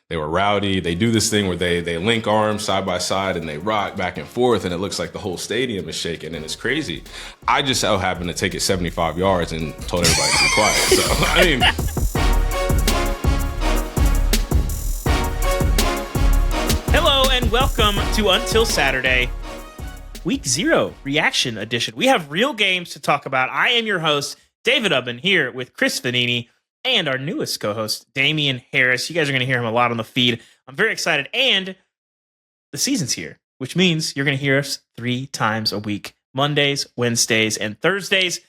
They were rowdy. They do this thing where they link arms side by side and they rock back and forth, and it looks like the whole stadium is shaking, and it's crazy. I just so happened to take it 75 yards and told everybody to be quiet. So, I mean... Hello and welcome to Until Saturday, Week 0 Reaction Edition. We have real games to talk about. I am your host, David Ubben, here with Chris Vannini and our newest co-host, Damien Harris. You guys are going to hear him a lot on the feed. I'm very excited. And the season's here, which means you're going to hear us 3 times a week, Mondays, Wednesdays, and Thursdays.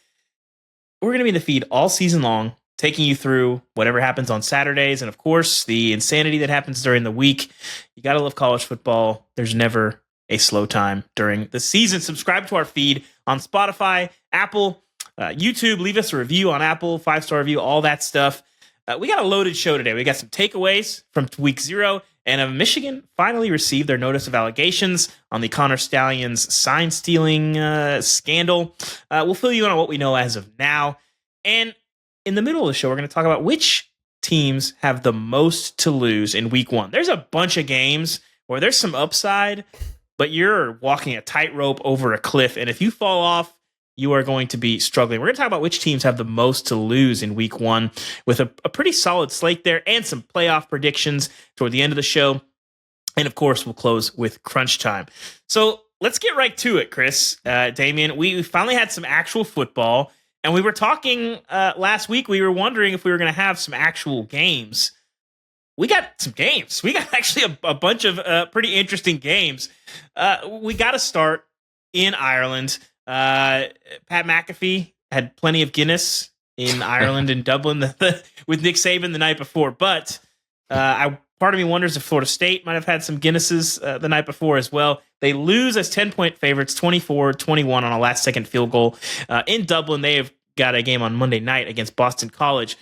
We're going to be in the feed all season long, taking you through whatever happens on Saturdays. And of course, the insanity that happens during the week. You got to love college football. There's never a slow time during the season. Subscribe to our feed on Spotify, Apple, YouTube. Leave us a review on Apple, 5-star review, all that stuff. We got a loaded show today. We got some takeaways from Week 0, and Michigan finally received their notice of allegations on the Connor Stalions sign-stealing scandal. We'll fill you in on what we know as of now. And in the middle of the show, we're going to talk about which teams have the most to lose in Week 1. There's a bunch of games where there's some upside, but you're walking a tightrope over a cliff, and if you fall off, you are going to be struggling. We're going to talk about which teams have the most to lose in Week 1 with a pretty solid slate there and some playoff predictions toward the end of the show. And, of course, we'll close with crunch time. So let's get right to it, Chris. Damien, we finally had some actual football, and we were talking last week. We were wondering if we were going to have some actual games. We got some games. We got actually a bunch of pretty interesting games. We got to start in Ireland. Pat McAfee had plenty of Guinness in Ireland and Dublin with Nick Saban the night before, but part of me wonders if Florida State might have had some Guinnesses the night before as well. They lose as 10-point favorites, 24-21 on a last-second field goal. In Dublin, they have got a game on Monday night against Boston College.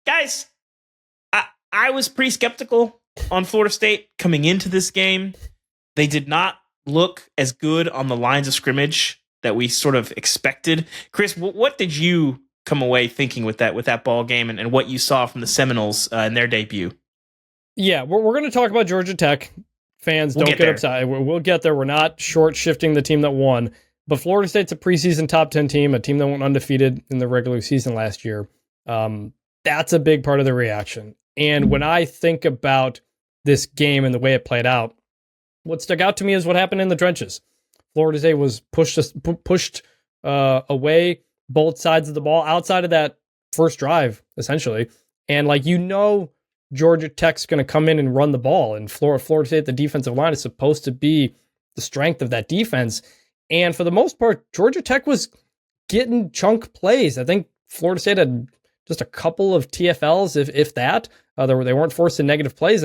Guys, I was pretty skeptical on Florida State coming into this game. They did not look as good on the lines of scrimmage that we sort of expected. Chris, what did you come away thinking with that ball game and what you saw from the Seminoles in their debut? Yeah, we're going to talk about Georgia Tech. Fans, don't get upset. We'll get there. We're not short shifting the team that won, but Florida State's a preseason top 10 team, a team that went undefeated in the regular season last year. That's a big part of the reaction. And when I think about this game and the way it played out, what stuck out to me is what happened in the trenches. Florida State was pushed away both sides of the ball outside of that first drive, essentially. And Georgia Tech's going to come in and run the ball. And Florida State, the defensive line, is supposed to be the strength of that defense. And for the most part, Georgia Tech was getting chunk plays. I think Florida State had just a couple of TFLs, if that. They weren't forced to negative plays.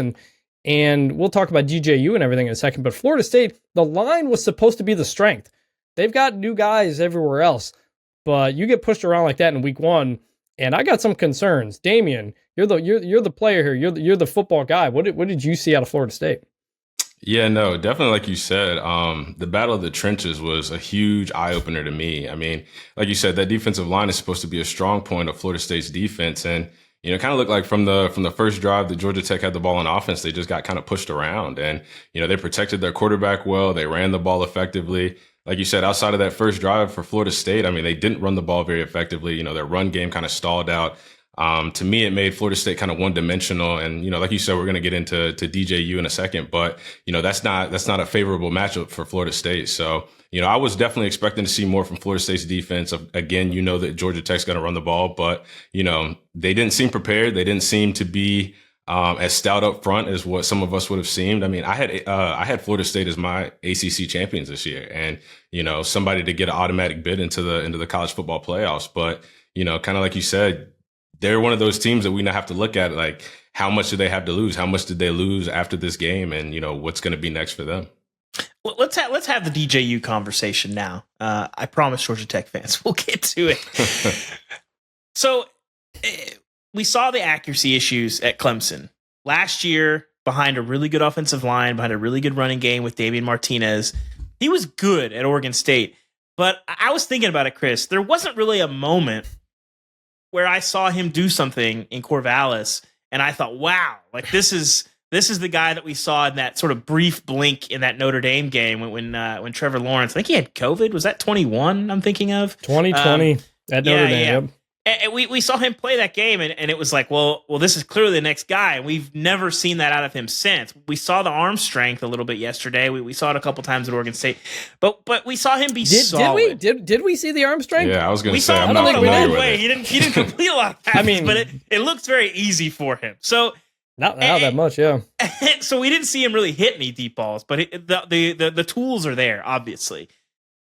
And we'll talk about DJU and everything in a second. But Florida State, the line was supposed to be the strength. They've got new guys everywhere else. But you get pushed around like that in Week 1, and I got some concerns. Damien, you're the player here. You're the football guy. What did you see out of Florida State? Yeah, no, definitely. Like you said, the battle of the trenches was a huge eye opener to me. I mean, like you said, that defensive line is supposed to be a strong point of Florida State's defense. And, it kind of looked like from the first drive that Georgia Tech had the ball on offense, they just got kind of pushed around. And, they protected their quarterback well. They ran the ball effectively. Like you said, outside of that first drive for Florida State, I mean, they didn't run the ball very effectively. Their run game kind of stalled out. To me, it made Florida State kind of one-dimensional. And, like you said, we're going to get into DJU in a second. But, that's not a favorable matchup for Florida State. So, I was definitely expecting to see more from Florida State's defense. Again, that Georgia Tech's going to run the ball. But, they didn't seem prepared. They didn't seem to be as stout up front as what some of us would have seemed. I mean, I had Florida State as my ACC champions this year, and somebody to get an automatic bid into the college football playoffs. But kind of like you said, they're one of those teams that we now have to look at, like, how much do they have to lose? How much did they lose after this game? And what's going to be next for them? Well, let's have the DJU conversation now. I promise, Georgia Tech fans, we'll get to it. So we saw the accuracy issues at Clemson last year behind a really good offensive line, behind a really good running game with Damien Martinez. He was good at Oregon State, but I was thinking about it, Chris. There wasn't really a moment where I saw him do something in Corvallis and I thought, wow, like this is the guy that we saw in that sort of brief blink in that Notre Dame game when Trevor Lawrence, I think he had COVID. Was that 21? I'm thinking of 2020 at Notre Dame. Yeah. Yep. And we saw him play that game, and it was like, well, this is clearly the next guy. And we've never seen that out of him since. We saw the arm strength a little bit yesterday. We saw it a couple times at Oregon State, but we saw him be solid. Did we see the arm strength? Yeah, I was going to say, I'm not familiar with it. He didn't complete a lot of passes, but it looks very easy for him. So not that much, yeah. So we didn't see him really hit any deep balls, but the tools are there, obviously.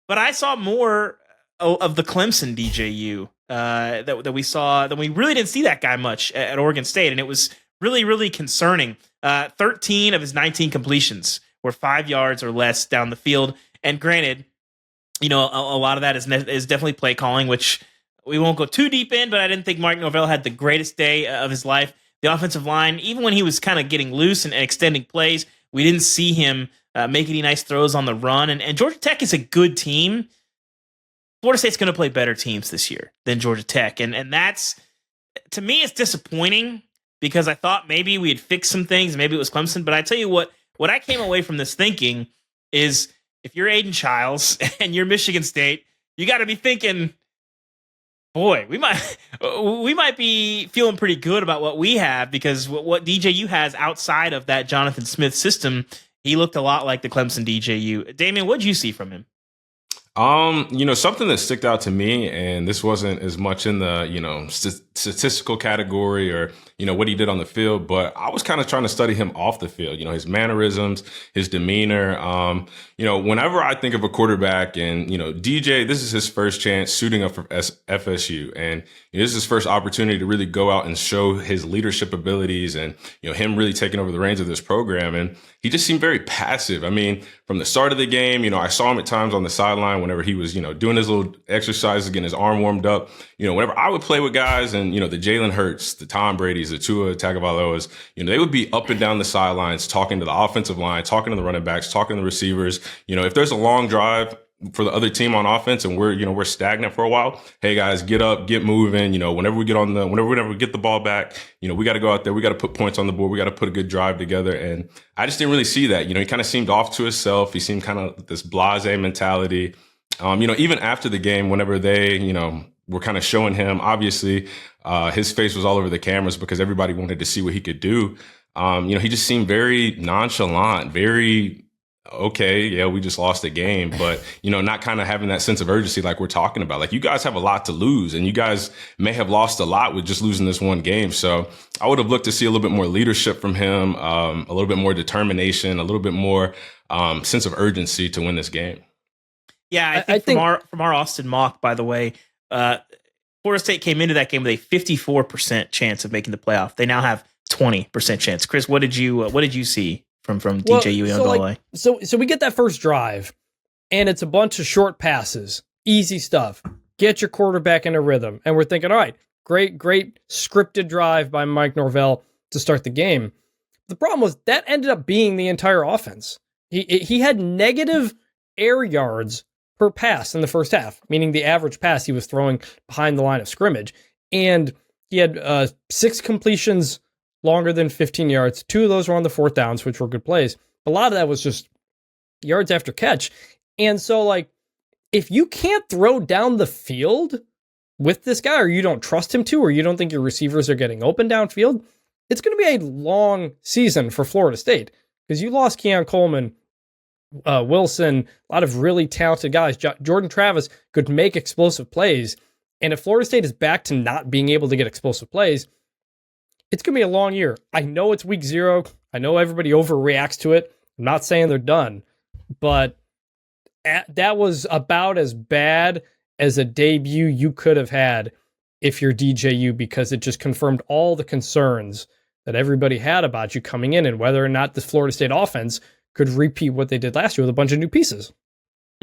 But I saw more of the Clemson DJU that we saw. That we really didn't see that guy much at Oregon State, and it was really, really concerning. 13 of his 19 completions were 5 yards or less down the field. And granted, a lot of that is definitely play calling, which we won't go too deep in, but I didn't think Mike Norvell had the greatest day of his life. The offensive line, even when he was kind of getting loose and extending plays, we didn't see him make any nice throws on the run. And Georgia Tech is a good team. Florida State's going to play better teams this year than Georgia Tech. And that's, to me, it's disappointing because I thought maybe we had fixed some things. Maybe it was Clemson. But I tell you what I came away from this thinking is if you're Aiden Childs and you're Michigan State, you got to be thinking, boy, we might be feeling pretty good about what we have because what DJU has outside of that Jonathan Smith system, he looked a lot like the Clemson DJU. Damien, what did you see from him? Something that stuck out to me, and this wasn't as much in the, statistical category or, what he did on the field, but I was kind of trying to study him off the field, his mannerisms, his demeanor. Whenever I think of a quarterback and, DJ, this is his first chance suiting up for FSU. And this is his first opportunity to really go out and show his leadership abilities and, him really taking over the reins of this program. And he just seemed very passive. I mean, from the start of the game, I saw him at times on the sideline whenever he was, doing his little exercises, getting his arm warmed up. Whenever I would play with guys and, the Jalen Hurts, the Tom Brady's, the Tua Tagovailoas, they would be up and down the sidelines talking to the offensive line, talking to the running backs, talking to the receivers. If there's a long drive for the other team on offense and we're stagnant for a while, hey guys, get up, get moving. Whenever we get the ball back, we got to go out there. We got to put points on the board. We got to put a good drive together. And I just didn't really see that. He kind of seemed off to himself. He seemed kind of this blasé mentality. Even after the game, whenever they, were kind of showing him, obviously, his face was all over the cameras because everybody wanted to see what he could do. He just seemed very nonchalant, very, okay, yeah, we just lost a game, but, not kind of having that sense of urgency like we're talking about. Like, you guys have a lot to lose, and you guys may have lost a lot with just losing this one game. So I would have looked to see a little bit more leadership from him, a little bit more determination, a little bit more sense of urgency to win this game. Yeah, I think from our Austin mock, by the way, Florida State came into that game with a 54% chance of making the playoff. They now have 20% chance. Chris, what did you see from DJ Uiagalelei? So we get that first drive, and it's a bunch of short passes, easy stuff. Get your quarterback in a rhythm, and we're thinking, all right, great scripted drive by Mike Norvell to start the game. The problem was that ended up being the entire offense. He had negative air yards per pass in the first half, meaning the average pass he was throwing behind the line of scrimmage. And he had 6 completions longer than 15 yards. 2 of those were on the fourth downs, which were good plays. A lot of that was just yards after catch. And so, if you can't throw down the field with this guy, or you don't trust him to, or you don't think your receivers are getting open downfield, it's going to be a long season for Florida State because you lost Keon Coleman, Wilson, a lot of really talented guys. Jordan Travis could make explosive plays. And if Florida State is back to not being able to get explosive plays, it's going to be a long year. I know it's week 0. I know everybody overreacts to it. I'm not saying they're done, but that was about as bad as a debut you could have had if you're DJU, because it just confirmed all the concerns that everybody had about you coming in and whether or not the Florida State offense could repeat what they did last year with a bunch of new pieces.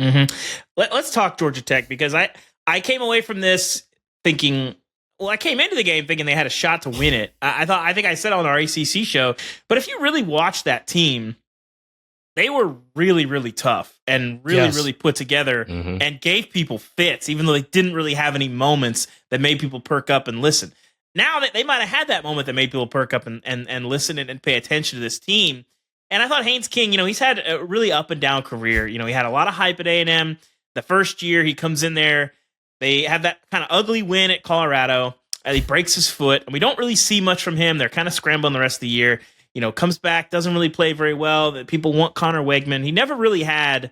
Mm-hmm. Let's talk Georgia Tech, because I came away from this thinking, well, I came into the game thinking they had a shot to win it. I think I said on our ACC show, but if you really watch that team, they were really, really tough and really put together and gave people fits, even though they didn't really have any moments that made people perk up and listen. now that they might have had that moment that made people perk up and listen and pay attention to this team. And I thought Haynes King, he's had a really up and down career. He had a lot of hype at A&M. The first year he comes in there, they have that kind of ugly win at Colorado. He breaks his foot, and we don't really see much from him. They're kind of scrambling the rest of the year. Comes back, doesn't really play very well. People want Connor Wegman. He never really had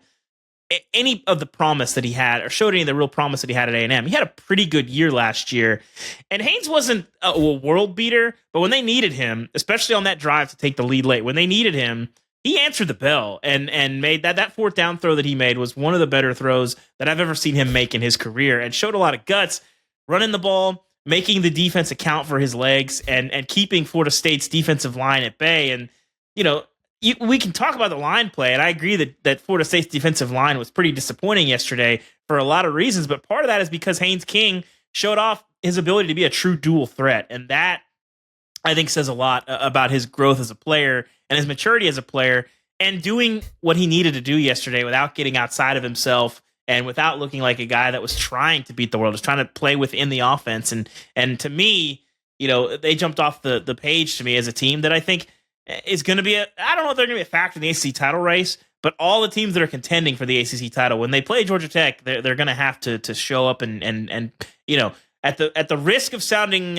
any of the promise that he had, or showed any of the real promise that he had at A&M. He had a pretty good year last year. And Haynes wasn't a world beater, but when they needed him, especially on that drive to take the lead late, when they needed him, he answered the bell and made that fourth down throw that he made was one of the better throws that I've ever seen him make in his career, and showed a lot of guts, running the ball, making the defense account for his legs, and keeping Florida State's defensive line at bay. And, we can talk about the line play, and I agree that Florida State's defensive line was pretty disappointing yesterday for a lot of reasons, but part of that is because Haynes King showed off his ability to be a true dual threat, and that, I think, says a lot about his growth as a player and his maturity as a player, and doing what he needed to do yesterday without getting outside of himself and without looking like a guy that was trying to beat the world, was trying to play within the offense. And to me, they jumped off the page to me as a team that I think is going to be I don't know if they're going to be a factor in the ACC title race, but all the teams that are contending for the ACC title, when they play Georgia Tech, they're going to have to show up and at the risk of sounding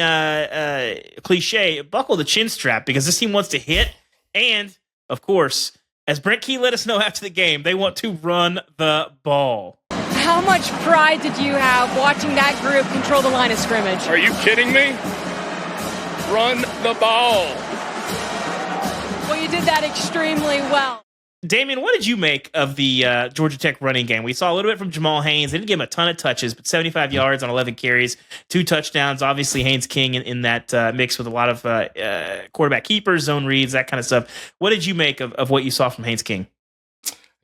cliche, buckle the chin strap, because this team wants to hit. And of course, as Brent Key let us know after the game, they want to run the ball. How much pride did you have watching that group control the line of scrimmage? Are you kidding me? Run the ball. Well, you did that extremely well. Damien, what did you make of the Georgia Tech running game? We saw a little bit from Jamal Haynes. They didn't give him a ton of touches, but 75 yards on 11 carries, 2 touchdowns. Obviously, Haynes King in that mix with a lot of quarterback keepers, zone reads, that kind of stuff. What did you make of what you saw from Haynes King?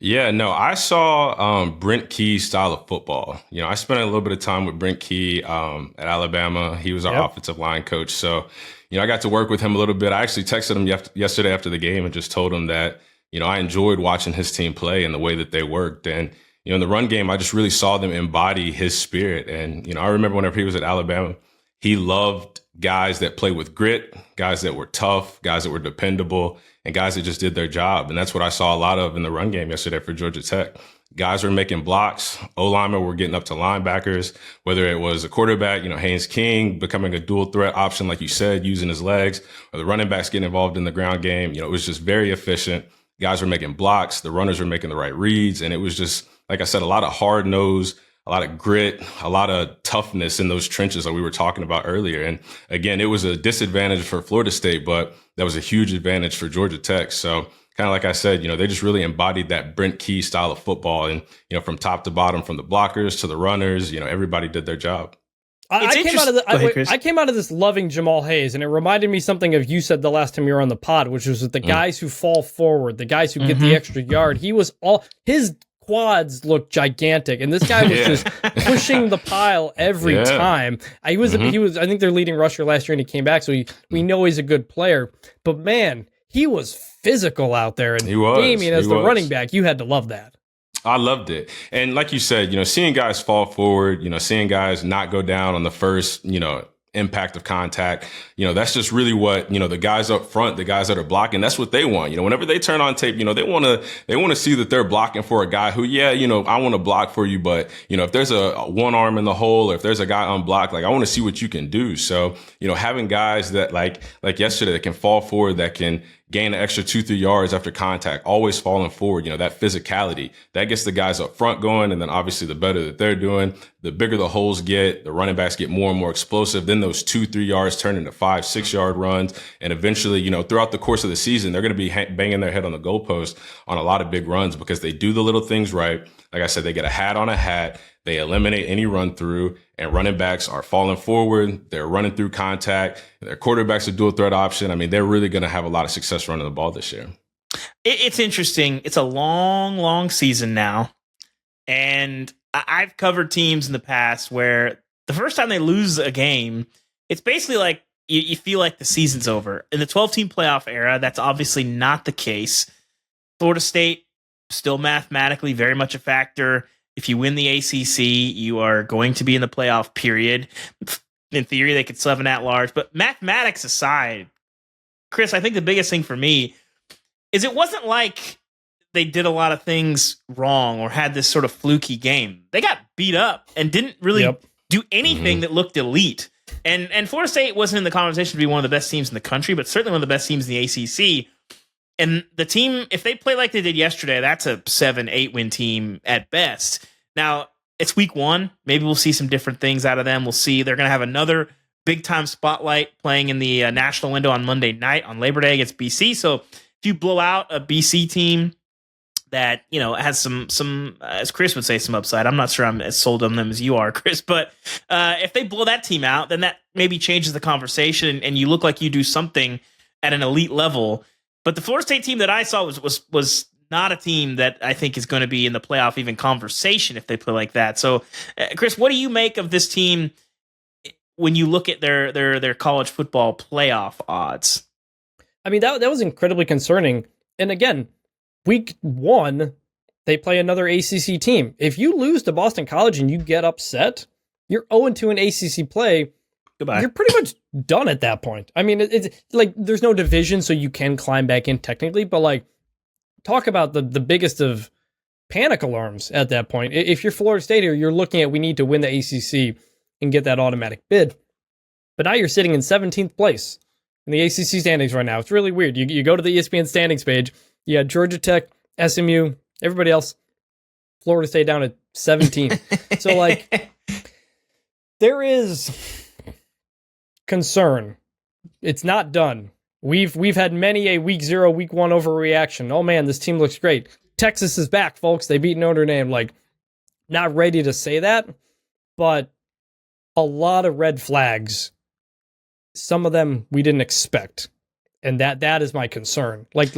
Yeah, no, I saw Brent Key's style of football. I spent a little bit of time with Brent Key at Alabama. He was our offensive line coach. So, I got to work with him a little bit. I actually texted him yesterday after the game and just told him that, I enjoyed watching his team play and the way that they worked. And, in the run game, I just really saw them embody his spirit. And, I remember whenever he was at Alabama, he loved guys that played with grit, guys that were tough, guys that were dependable, and guys that just did their job. And that's what I saw a lot of in the run game yesterday for Georgia Tech. Guys were making blocks. O-linemen were getting up to linebackers, whether it was a quarterback, Haynes King becoming a dual threat option, like you said, using his legs, or the running backs getting involved in the ground game. It was just very efficient. Guys were making blocks. The runners were making the right reads. And it was just, like I said, a lot of hard nose, a lot of grit, a lot of toughness in those trenches that we were talking about earlier. And again, it was a disadvantage for Florida State, but that was a huge advantage for Georgia Tech. So kind of like I said, they just really embodied that Brent Key style of football. And, from top to bottom, from the blockers to the runners, everybody did their job. I came out of this loving Jamal Hayes, and it reminded me something of you said the last time you were on the pod, which was that the guys who fall forward, the guys who get the extra yard, his quads looked gigantic, and this guy was just pushing the pile every time. He was I think their leading rusher last year, and he came back, so we know he's a good player. But man, he was physical out there, and Damien as the running back, you had to love that. I loved it. And like you said, seeing guys fall forward, seeing guys not go down on the first, impact of contact, that's just really what, the guys up front, the guys that are blocking, that's what they want. Whenever they turn on tape, they want to see that they're blocking for a guy who, I want to block for you, but, if there's a one arm in the hole, or if there's a guy unblocked, I want to see what you can do. So, having guys that like yesterday that can fall forward, that can gain an extra 2-3 yards after contact, always falling forward, that physicality, that gets the guys up front going. And then obviously the better that they're doing, the bigger the holes get, the running backs get more and more explosive. Then those 2-3 yards turn into 5-6 yard runs. And eventually, throughout the course of the season, they're going to be banging their head on the goalpost on a lot of big runs, because they do the little things right. Like I said, they get a hat on a hat. They eliminate any run through, and running backs are falling forward. They're running through contact. Their quarterback's a dual threat option. I mean, they're really going to have a lot of success running the ball this year. It's interesting. It's a long, long season now. And I've covered teams in the past where the first time they lose a game, it's basically like you feel like the season's over. In the 12-team playoff era, that's obviously not the case. Florida State, still mathematically very much a factor. If you win the ACC, you are going to be in the playoff period. In theory, they could still have an at-large. But mathematics aside, Chris, I think the biggest thing for me is it wasn't like they did a lot of things wrong or had this sort of fluky game. They got beat up and didn't really do anything that looked elite. And Florida State wasn't in the conversation to be one of the best teams in the country, but certainly one of the best teams in the ACC. And the team, if they play like they did yesterday, that's a 7-8 win team at best. Now, it's week 1. Maybe we'll see some different things out of them. We'll see. They're going to have another big-time spotlight playing in the national window on Monday night on Labor Day against BC. So if you blow out a BC team that, has some as Chris would say, some upside. I'm not sure I'm as sold on them as you are, Chris, but if they blow that team out, then that maybe changes the conversation and you look like you do something at an elite level. But the Florida State team that I saw was not a team that I think is going to be in the playoff even conversation if they play like that. So, Chris, what do you make of this team when you look at their college football playoff odds? I mean, that was incredibly concerning. And again, week 1, they play another ACC team. If you lose to Boston College and you get upset, you're 0-2 in ACC play. Goodbye. You're pretty much done at that point. I mean, it's like there's no division, so you can climb back in technically, but like, talk about the biggest of panic alarms at that point. If you're Florida State here, you're looking at we need to win the ACC and get that automatic bid. But now you're sitting in 17th place in the ACC standings right now. It's really weird. You go to the ESPN standings page, you had Georgia Tech, SMU, everybody else, Florida State down at 17. So like, there is concern. It's not done. We've had many a week 0, week 1 overreaction. Oh man, this team looks great. Texas is back, folks. They beat Notre Dame. Like, not ready to say that, but a lot of red flags. Some of them we didn't expect, and that is my concern. Like,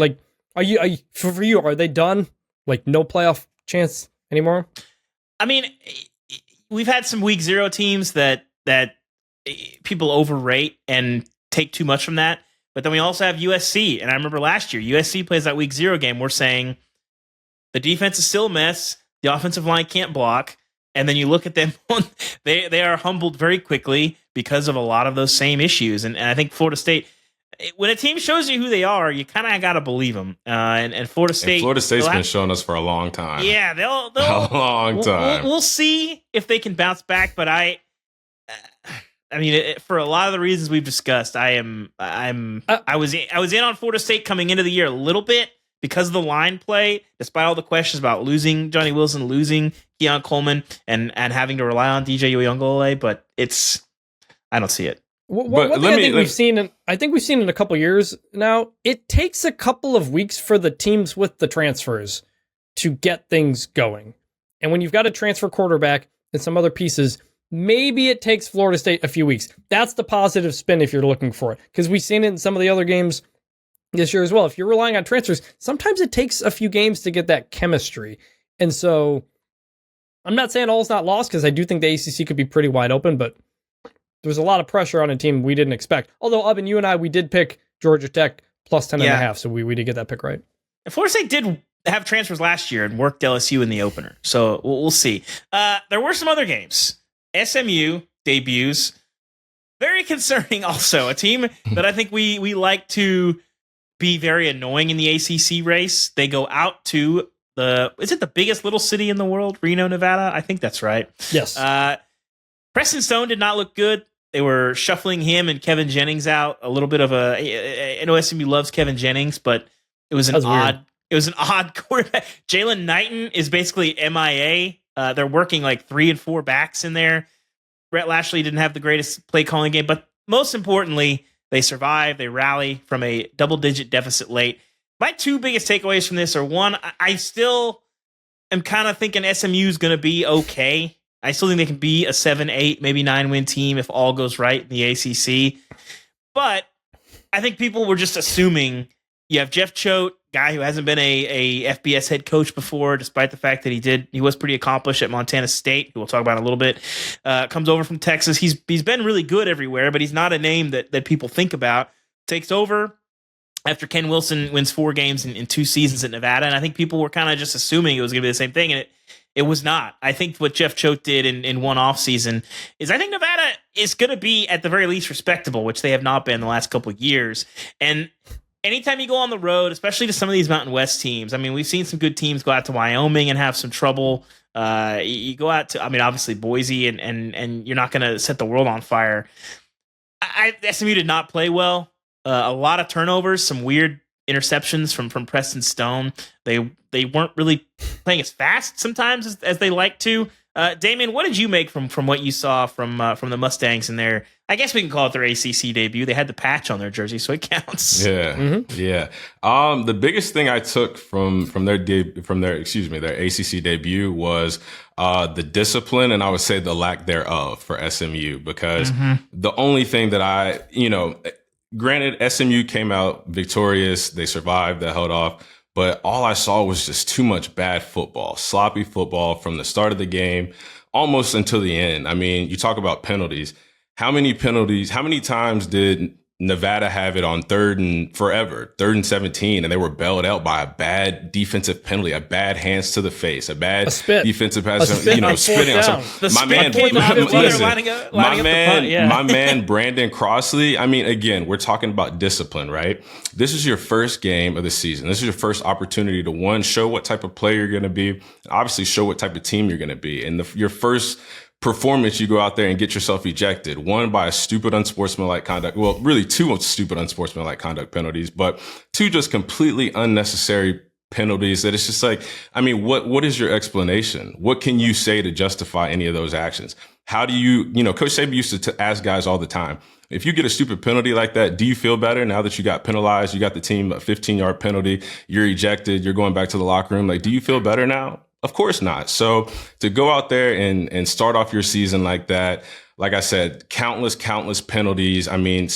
are you for you? Are they done? Like, no playoff chance anymore? I mean, we've had some week 0 teams that people overrate and take too much from that. But then we also have USC. And I remember last year, USC plays that week 0 game. We're saying the defense is still a mess. The offensive line can't block. And then you look at them, they are humbled very quickly because of a lot of those same issues. And I think Florida State, when a team shows you who they are, you kind of got to believe them. And Florida State. And Florida State's been showing us for a long time. Yeah, they'll a long time. We'll see if they can bounce back. But I mean, for a lot of the reasons we've discussed, I was in on Florida State coming into the year a little bit because of the line play, despite all the questions about losing Johnny Wilson, losing Keon Coleman, and having to rely on DJ Uiagalelei. But I don't see it. One thing I think we've seen in a couple years now, it takes a couple of weeks for the teams with the transfers to get things going. And when you've got a transfer quarterback and some other pieces, maybe it takes Florida State a few weeks. That's the positive spin if you're looking for it. Because we've seen it in some of the other games this year as well. If you're relying on transfers, sometimes it takes a few games to get that chemistry. And so I'm not saying all is not lost, because I do think the ACC could be pretty wide open, but there was a lot of pressure on a team we didn't expect. Although, Ubben, you and I, we did pick Georgia Tech plus 10.5, so we did get that pick right. And Florida State did have transfers last year and worked LSU in the opener. So we'll see. There were some other games. SMU debuts. Very concerning also. A team that I think we like to be very annoying in the ACC race. They go out to is it the biggest little city in the world? Reno, Nevada? I think that's right. Yes. Preston Stone did not look good. They were shuffling him and Kevin Jennings out. A little bit of I know SMU loves Kevin Jennings, but it was an odd quarterback. Jalen Knighton is basically MIA. They're working like 3 and 4 backs in there. Brett Lashley didn't have the greatest play calling game, but most importantly, they survive. They rally from a double-digit deficit late. My 2 biggest takeaways from this are, one, I still am kind of thinking SMU is going to be okay. I still think they can be a 7-8, maybe 9-win team if all goes right in the ACC. But I think people were just assuming you have Jeff Choate, guy who hasn't been a FBS head coach before, despite the fact that he was pretty accomplished at Montana State, who we'll talk about in a little bit. Comes over from Texas. He's been really good everywhere, but he's not a name that people think about. Takes over after Ken Wilson wins 4 games in 2 seasons at Nevada, and I think people were kind of just assuming it was going to be the same thing, and It was not. I think what Jeff Choate did in one off season is I think Nevada is going to be at the very least respectable, which they have not been the last couple of years. And anytime you go on the road, especially to some of these Mountain West teams, I mean, we've seen some good teams go out to Wyoming and have some trouble. You go out to, I mean, obviously Boise, and you're not going to set the world on fire. SMU did not play well. A lot of turnovers, some weird interceptions from Preston Stone. They weren't really playing as fast sometimes as they like to. Damien, what did you make from what you saw from the Mustangs in their, I guess we can call it their ACC debut? They had the patch on their jersey, so it counts. Yeah, yeah. The biggest thing I took from their ACC debut was the discipline, and I would say the lack thereof for SMU, because the only thing that granted, SMU came out victorious, they survived, they held off. But all I saw was just too much bad football, sloppy football from the start of the game almost until the end. I mean, you talk about penalties. How many times did Nevada have it on third and 17, and they were bailed out by a bad defensive penalty, a bad hands to the face, a bad defensive pass, spitting on something. My man, Brandon Crossley. I mean, again, we're talking about discipline, right? This is your first game of the season. This is your first opportunity to show what type of player you're going to be, obviously show what type of team you're going to be. And your first performance, you go out there and get yourself ejected. One, by a stupid unsportsmanlike conduct. Well, really two stupid unsportsmanlike conduct penalties, but two just completely unnecessary penalties that it's just like, I mean, what is your explanation? What can you say to justify any of those actions? How do you Coach Saban used to ask guys all the time, if you get a stupid penalty like that, do you feel better now that you got penalized? You got the team a 15-yard penalty, you're ejected, you're going back to the locker room. Like, do you feel better now? Of course not. So to go out there and start off your season like that, like I said, countless penalties. I mean,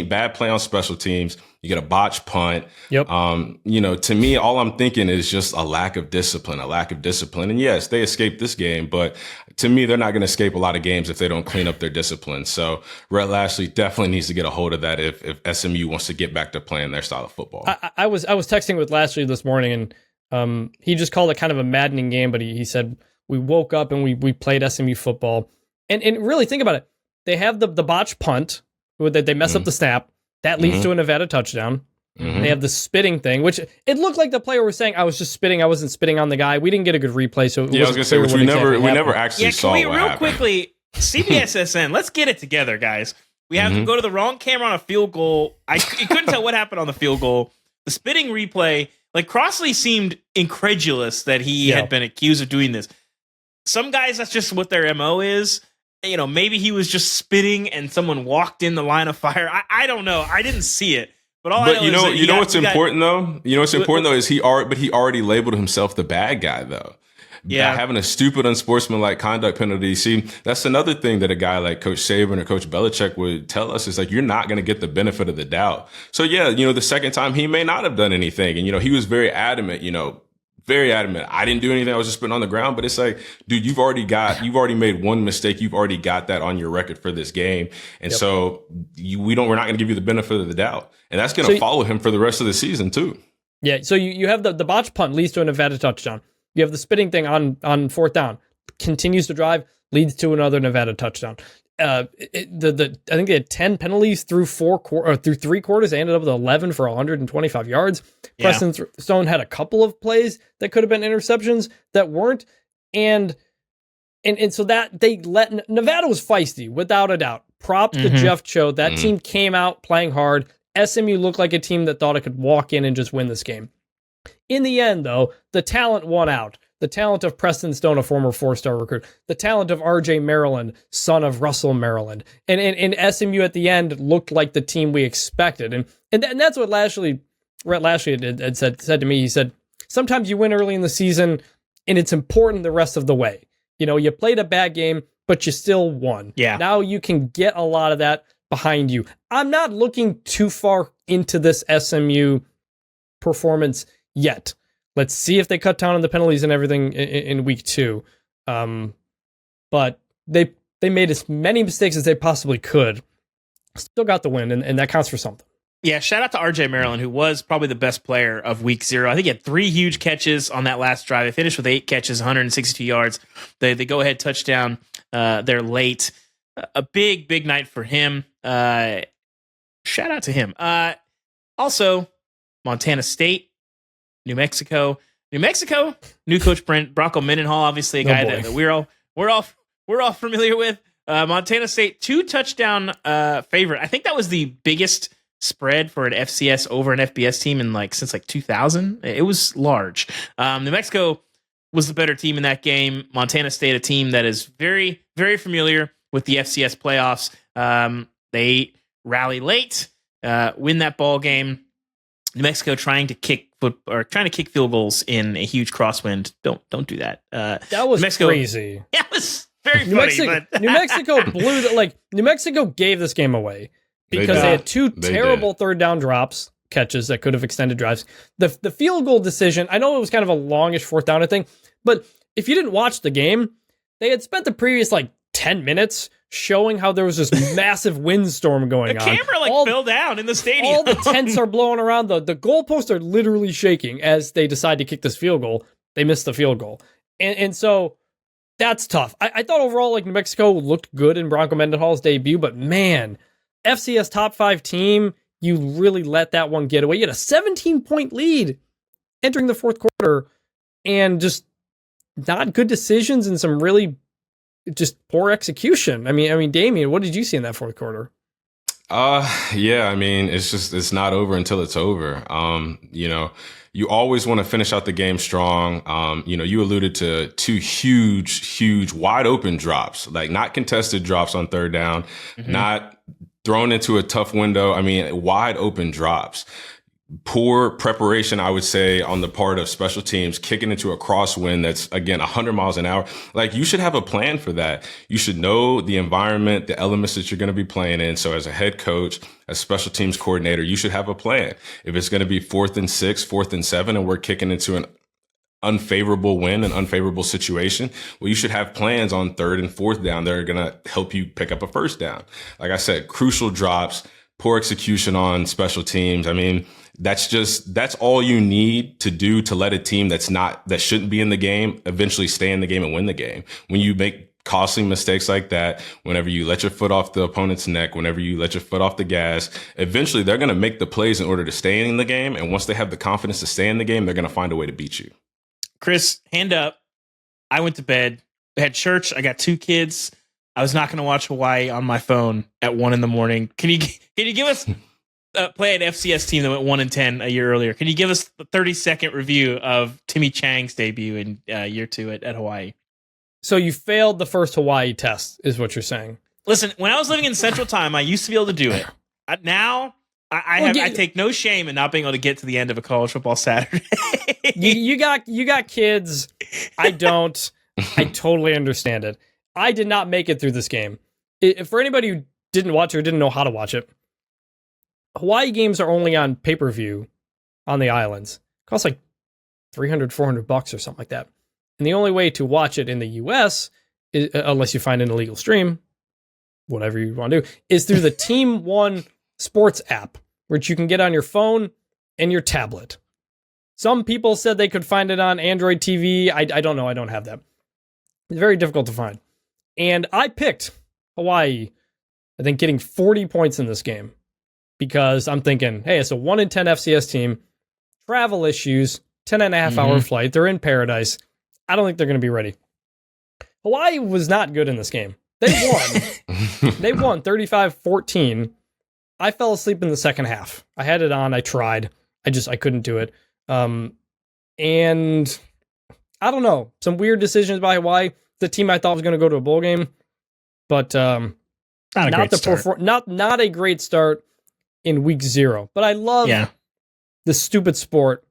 bad play on special teams. You get a botched punt. Yep. To me, all I'm thinking is just a lack of discipline. And yes, they escaped this game, but to me, they're not going to escape a lot of games if they don't clean up their discipline. So Rhett Lashley definitely needs to get a hold of that if SMU wants to get back to playing their style of football. I was texting with Lashley this morning, and he just called it kind of a maddening game, but he said, we woke up and we played SMU football. And really think about it. They have the botched punt, that they mess up the snap. That leads to a Nevada touchdown. They have the spitting thing, which it looked like the player was saying, I was just spitting. I wasn't spitting on the guy. We didn't get a good replay. So I was going to say, which we never actually saw. Can we real quickly, CBSSN, let's get it together, guys. We have to go to the wrong camera on a field goal. You couldn't tell what happened on the field goal. The spitting replay, like Crossley seemed incredulous that he had been accused of doing this. Some guys, that's just what their MO is. Maybe he was just spitting and someone walked in the line of fire. I don't know. I didn't see it. But all I know is what's important though? You know what's important though is he already labeled himself the bad guy though. Yeah. By having a stupid unsportsmanlike conduct penalty. See, that's another thing that a guy like Coach Saban or Coach Belichick would tell us is like, you're not going to get the benefit of the doubt. So yeah, the second time he may not have done anything. And, he was very adamant, I didn't do anything. I was just spitting on the ground. But it's like, dude, you've already made one mistake. You've already got that on your record for this game. And so we're not going to give you the benefit of the doubt. And that's going to follow him for the rest of the season too. Yeah. So you have the botched punt leads to a Nevada touchdown. You have the spitting thing on fourth down, continues to drive, leads to another Nevada touchdown. I think they had 10 penalties through through 3 quarters. They ended up with 11 for 125 yards. Yeah. Preston Stone had a couple of plays that could have been interceptions that weren't, and so that they let Nevada was feisty without a doubt. Props to Jeff Choate. That team came out playing hard. SMU looked like a team that thought it could walk in and just win this game. In the end, though, the talent won out. The talent of Preston Stone, a former 4-star recruit. The talent of R.J. Maryland, son of Russell Maryland. And SMU at the end looked like the team we expected. And that's what Rhett Lashley had said to me. He said, sometimes you win early in the season, and it's important the rest of the way. You played a bad game, but you still won. Yeah. Now you can get a lot of that behind you. I'm not looking too far into this SMU performance yet. Let's see if they cut down on the penalties and everything in week 2. But they made as many mistakes as they possibly could. Still got the win, and that counts for something. Yeah, shout out to RJ Maryland, who was probably the best player of week 0. I think he had 3 huge catches on that last drive. They finished with 8 catches, 162 yards. They go ahead touchdown. They're late. A big night for him. Shout out to him. Also, Montana State, New Mexico. New Mexico, new coach Bronco Mendenhall, obviously a guy that we're all familiar with. Montana State 2 touchdown favorite. I think that was the biggest spread for an FCS over an FBS team in since 2000. It was large. New Mexico was the better team in that game. Montana State, a team that is very, very familiar with the FCS playoffs. They rally late, win that ball game. New Mexico trying to kick field goals in a huge crosswind. Don't do that. That was crazy. Yeah, it was very funny. New Mexico blew New Mexico gave this game away because they had 2 terrible third down catches that could have extended drives. The field goal decision, I know it was kind of a longish fourth down thing, but if you didn't watch the game, they had spent the previous 10 minutes showing how there was this massive windstorm going on. The camera fell down in the stadium. All the tents are blowing around. The goalposts are literally shaking as they decide to kick this field goal. They missed the field goal. And so that's tough. I thought overall New Mexico looked good in Bronco Mendenhall's debut, but man, FCS top 5 team, you really let that one get away. You had a 17-point lead entering the fourth quarter and just not good decisions and some really just poor execution. I mean, Damien, what did you see in that fourth quarter? Yeah, I mean, it's not over until it's over. You always want to finish out the game strong. You alluded to 2 huge, wide open drops, not contested drops on third down, not thrown into a tough window. I mean, wide open drops. Poor preparation, I would say, on the part of special teams, kicking into a crosswind that's, again, 100 miles an hour. You should have a plan for that. You should know the environment, the elements that you're going to be playing in. So as a head coach, as special teams coordinator, you should have a plan. If it's going to be 4th and 6, 4th and 7, and we're kicking into an unfavorable win, an unfavorable situation, well, you should have plans on 3rd and 4th down that are going to help you pick up a first down. Like I said, crucial drops, poor execution on special teams. I mean, that's all you need to do to let a team that shouldn't be in the game eventually stay in the game and win the game. When you make costly mistakes like that, whenever you let your foot off the opponent's neck, whenever you let your foot off the gas, eventually they're going to make the plays in order to stay in the game. And once they have the confidence to stay in the game, they're going to find a way to beat you. Chris, hand up. I went to bed. I had church. I got 2 kids. I was not going to watch Hawaii on my phone at 1 a.m. Can you give us play an FCS team that went 1-10 a year earlier? Can you give us the 30-second review of Timmy Chang's debut in year 2 at Hawaii? So you failed the first Hawaii test, is what you're saying. Listen, when I was living in Central Time, I used to be able to do it. Now I take no shame in not being able to get to the end of a college football Saturday. you got kids. I don't. I totally understand it. I did not make it through this game. For anybody who didn't watch it or didn't know how to watch it, Hawaii games are only on pay-per-view on the islands. It costs $300, $400 or something like that. And the only way to watch it in the U.S., is, unless you find an illegal stream, whatever you want to do, is through the Team One Sports app, which you can get on your phone and your tablet. Some people said they could find it on Android TV. I don't know. I don't have that. It's very difficult to find. And I picked Hawaii, I think, getting 40 points in this game. Because I'm thinking, hey, it's a 1-10 FCS team, travel issues, 10.5-hour flight. They're in paradise. I don't think they're going to be ready. Hawaii was not good in this game. They won. They won 35-14. I fell asleep in the second half. I had it on. I tried. I couldn't do it. And I don't know. Some weird decisions by Hawaii. The team I thought was going to go to a bowl game. But not a great start in week 0. But I love the stupid sport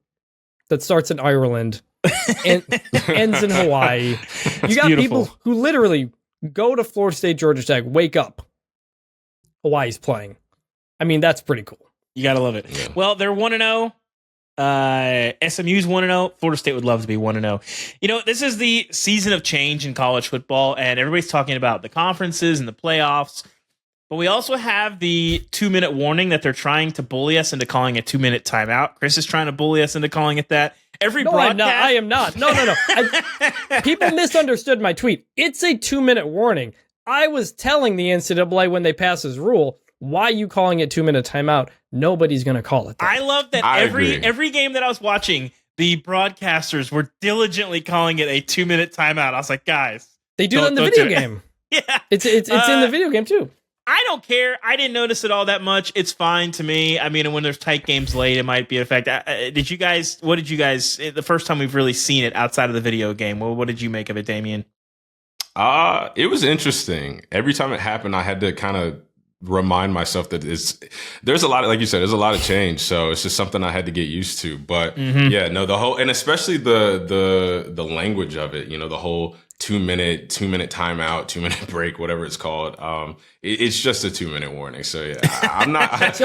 that starts in Ireland and ends in Hawaii. You got people who literally go to Florida State, Georgia Tech, wake up. Hawaii's playing. I mean, that's pretty cool. You got to love it. Yeah. Well, they're 1-0. SMU's 1-0. Florida State would love to be 1-0. This is the season of change in college football, and everybody's talking about the conferences and the playoffs. But we also have the 2-minute warning that they're trying to bully us into calling a 2-minute timeout. Chris is trying to bully us into calling it that. Every broadcast. I am not. No. People misunderstood my tweet. It's a 2-minute warning. I was telling the NCAA when they pass this rule, why are you calling it 2-minute timeout? Nobody's going to call it that. I love that every game that I was watching, the broadcasters were diligently calling it a 2-minute timeout. I was like, guys. They do it in the video game. Yeah. It's in the video game too. I don't care. I didn't notice it all that much. It's fine to me. I mean, when there's tight games late, it might be an effect. What did you guys, the first time we've really seen it outside of the video game, what did you make of it, Damien? It was interesting. Every time it happened, I had to kind of remind myself that there's a lot of, like you said, there's a lot of change. So it's just something I had to get used to. But the whole, and especially the language of it, the whole 2-minute timeout, 2-minute break, whatever it's called. It's just a 2-minute warning. So yeah, I'm not.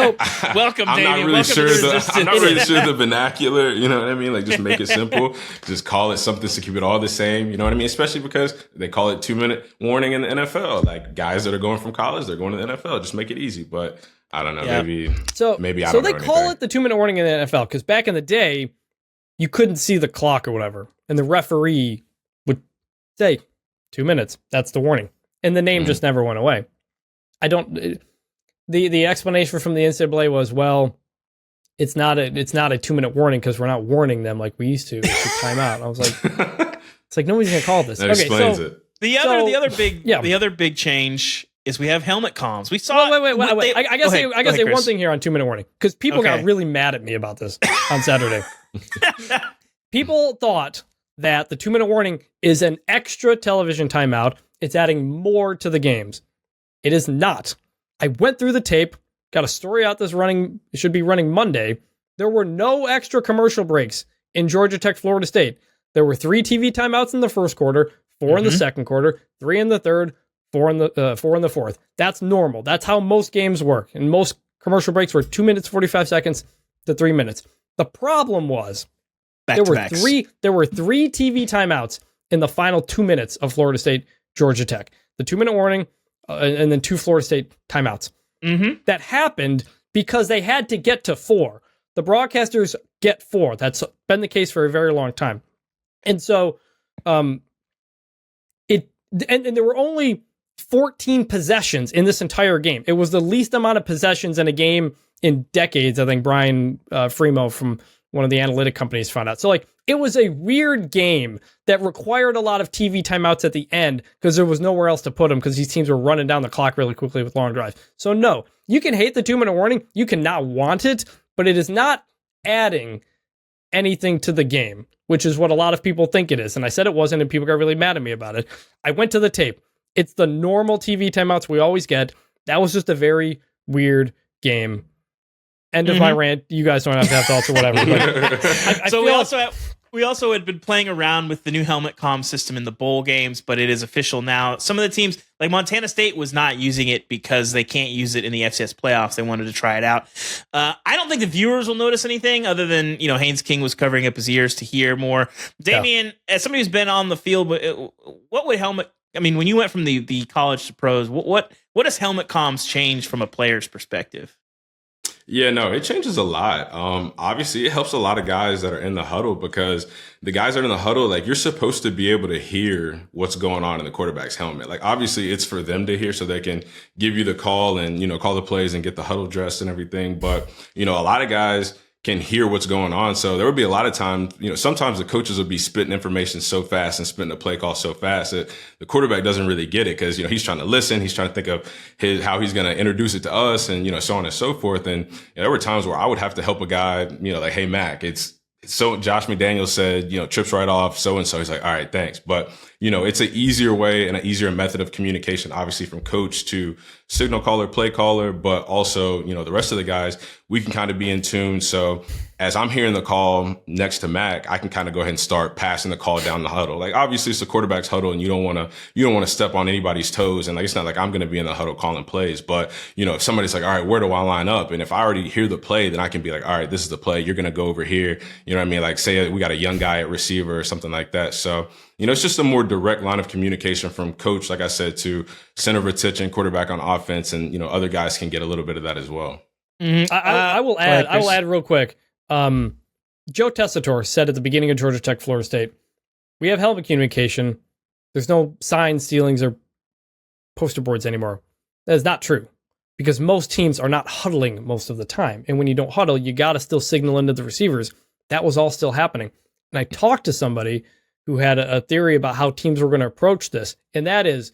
Welcome, I'm Damien. not really sure. I'm not really sure the vernacular. You know what I mean? Like, just make it simple. Just call it something to keep it all the same. You know what I mean? Especially because they call it 2-minute warning in the NFL. Like, guys that are going from college, they're going to the NFL. Just make it easy. But I don't know. Yeah. Maybe I So don't know they call it the 2-minute warning in the NFL because back in the day, you couldn't see the clock or whatever, and the referee would say 2 minutes. That's the warning, and the name just never went away. The explanation from the NCAA was, well, it's not a 2-minute warning because we're not warning them like we used to. It's a timeout. I was like, it's like nobody's gonna call this. That explains it. The other big change is we have helmet comms. We saw. Wait. I gotta say one thing here on 2-minute warning because people got really mad at me about this on Saturday. People thought that the 2-minute warning is an extra television timeout. It's adding more to the games. It is not. I went through the tape, got a story out it should be running Monday. There were no extra commercial breaks in Georgia Tech, Florida State. There were 3 TV timeouts in the first quarter, 4 in the second quarter, 3 in the third, 4 in the fourth. That's normal. That's how most games work. And most commercial breaks were 2 minutes, 45 seconds to 3 minutes. The problem was there were 3 TV timeouts in the final 2 minutes of Florida State, Georgia Tech. The 2-minute warning and then 2 Florida State timeouts. That happened because they had to get to 4. The broadcasters get 4. That's been the case for a very long time. And so and there were only 14 possessions in this entire game. It was the least amount of possessions in a game in decades, I think Brian Fremo from one of the analytic companies found out. So it was a weird game that required a lot of TV timeouts at the end because there was nowhere else to put them because these teams were running down the clock really quickly with long drives. So no, you can hate the 2-minute warning. You cannot want it, but it is not adding anything to the game, which is what a lot of people think it is. And I said it wasn't, and people got really mad at me about it. I went to the tape. It's the normal TV timeouts we always get. That was just a very weird game. End of my rant. You guys don't have to have thoughts or whatever. But we also had been playing around with the new helmet comm system in the bowl games, but it is official now. Some of the teams, like Montana State, was not using it because they can't use it in the FCS playoffs. They wanted to try it out. I don't think the viewers will notice anything other than, Haynes King was covering up his ears to hear more. Damien, as somebody who's been on the field, what would helmet? I mean, when you went from the college to pros, what does helmet comms change from a player's perspective? Yeah, no, it changes a lot. Obviously, it helps a lot of guys that are in the huddle because the guys that are in the huddle, you're supposed to be able to hear what's going on in the quarterback's helmet. Obviously, it's for them to hear so they can give you the call and, call the plays and get the huddle dressed and everything. But, a lot of guys can hear what's going on. So there would be a lot of times, sometimes the coaches would be spitting information so fast and spitting a play call so fast that the quarterback doesn't really get it because, he's trying to listen. He's trying to think of how he's going to introduce it to us and, so on and so forth. And there were times where I would have to help a guy, hey, Mac, so Josh McDaniels said, trips right off so-and-so. He's like, all right, thanks. But, it's an easier way and an easier method of communication, obviously from coach to signal caller, play caller, but also, the rest of the guys, we can kind of be in tune. So as I'm hearing the call next to Mac, I can kind of go ahead and start passing the call down the huddle. Like, obviously it's the quarterback's huddle and you don't want to step on anybody's toes. And like, it's not like I'm going to be in the huddle calling plays, but if somebody's like, all right, where do I line up? And if I already hear the play, then I can be like, all right, this is the play. You're going to go over here. You know what I mean? Like, say we got a young guy at receiver or something like that. So, it's just a more direct line of communication from coach, like I said, to center of attention, quarterback on offense. And, other guys can get a little bit of that as well. Mm-hmm. I will add real quick. Joe Tessitore said at the beginning of Georgia Tech, Florida State, we have helmet communication. There's no sign stealings or poster boards anymore. That is not true because most teams are not huddling most of the time. And when you don't huddle, you got to still signal into the receivers. That was all still happening. And I talked to somebody who had a theory about how teams were going to approach this. And that is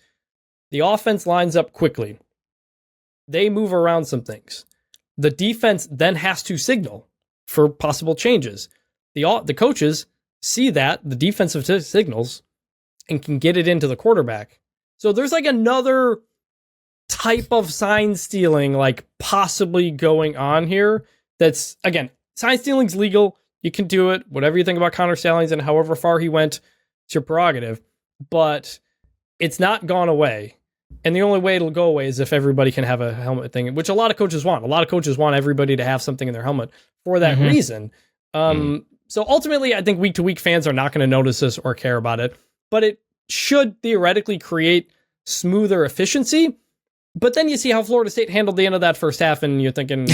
the offense lines up quickly. They move around some things. The defense then has to signal for possible changes. The coaches see that, the defensive signals, and can get it into the quarterback. So there's like another type of sign stealing like possibly going on here. That's, again, sign stealing's legal. You can do it. Whatever you think about Connor Stalions and however far he went, it's your prerogative. But it's not gone away. And the only way it'll go away is if everybody can have a helmet thing, which a lot of coaches want. A lot of coaches want everybody to have something in their helmet for that reason. So ultimately, I think week-to-week fans are not going to notice this or care about it. But it should theoretically create smoother efficiency. But then you see how Florida State handled the end of that first half, and you're thinking,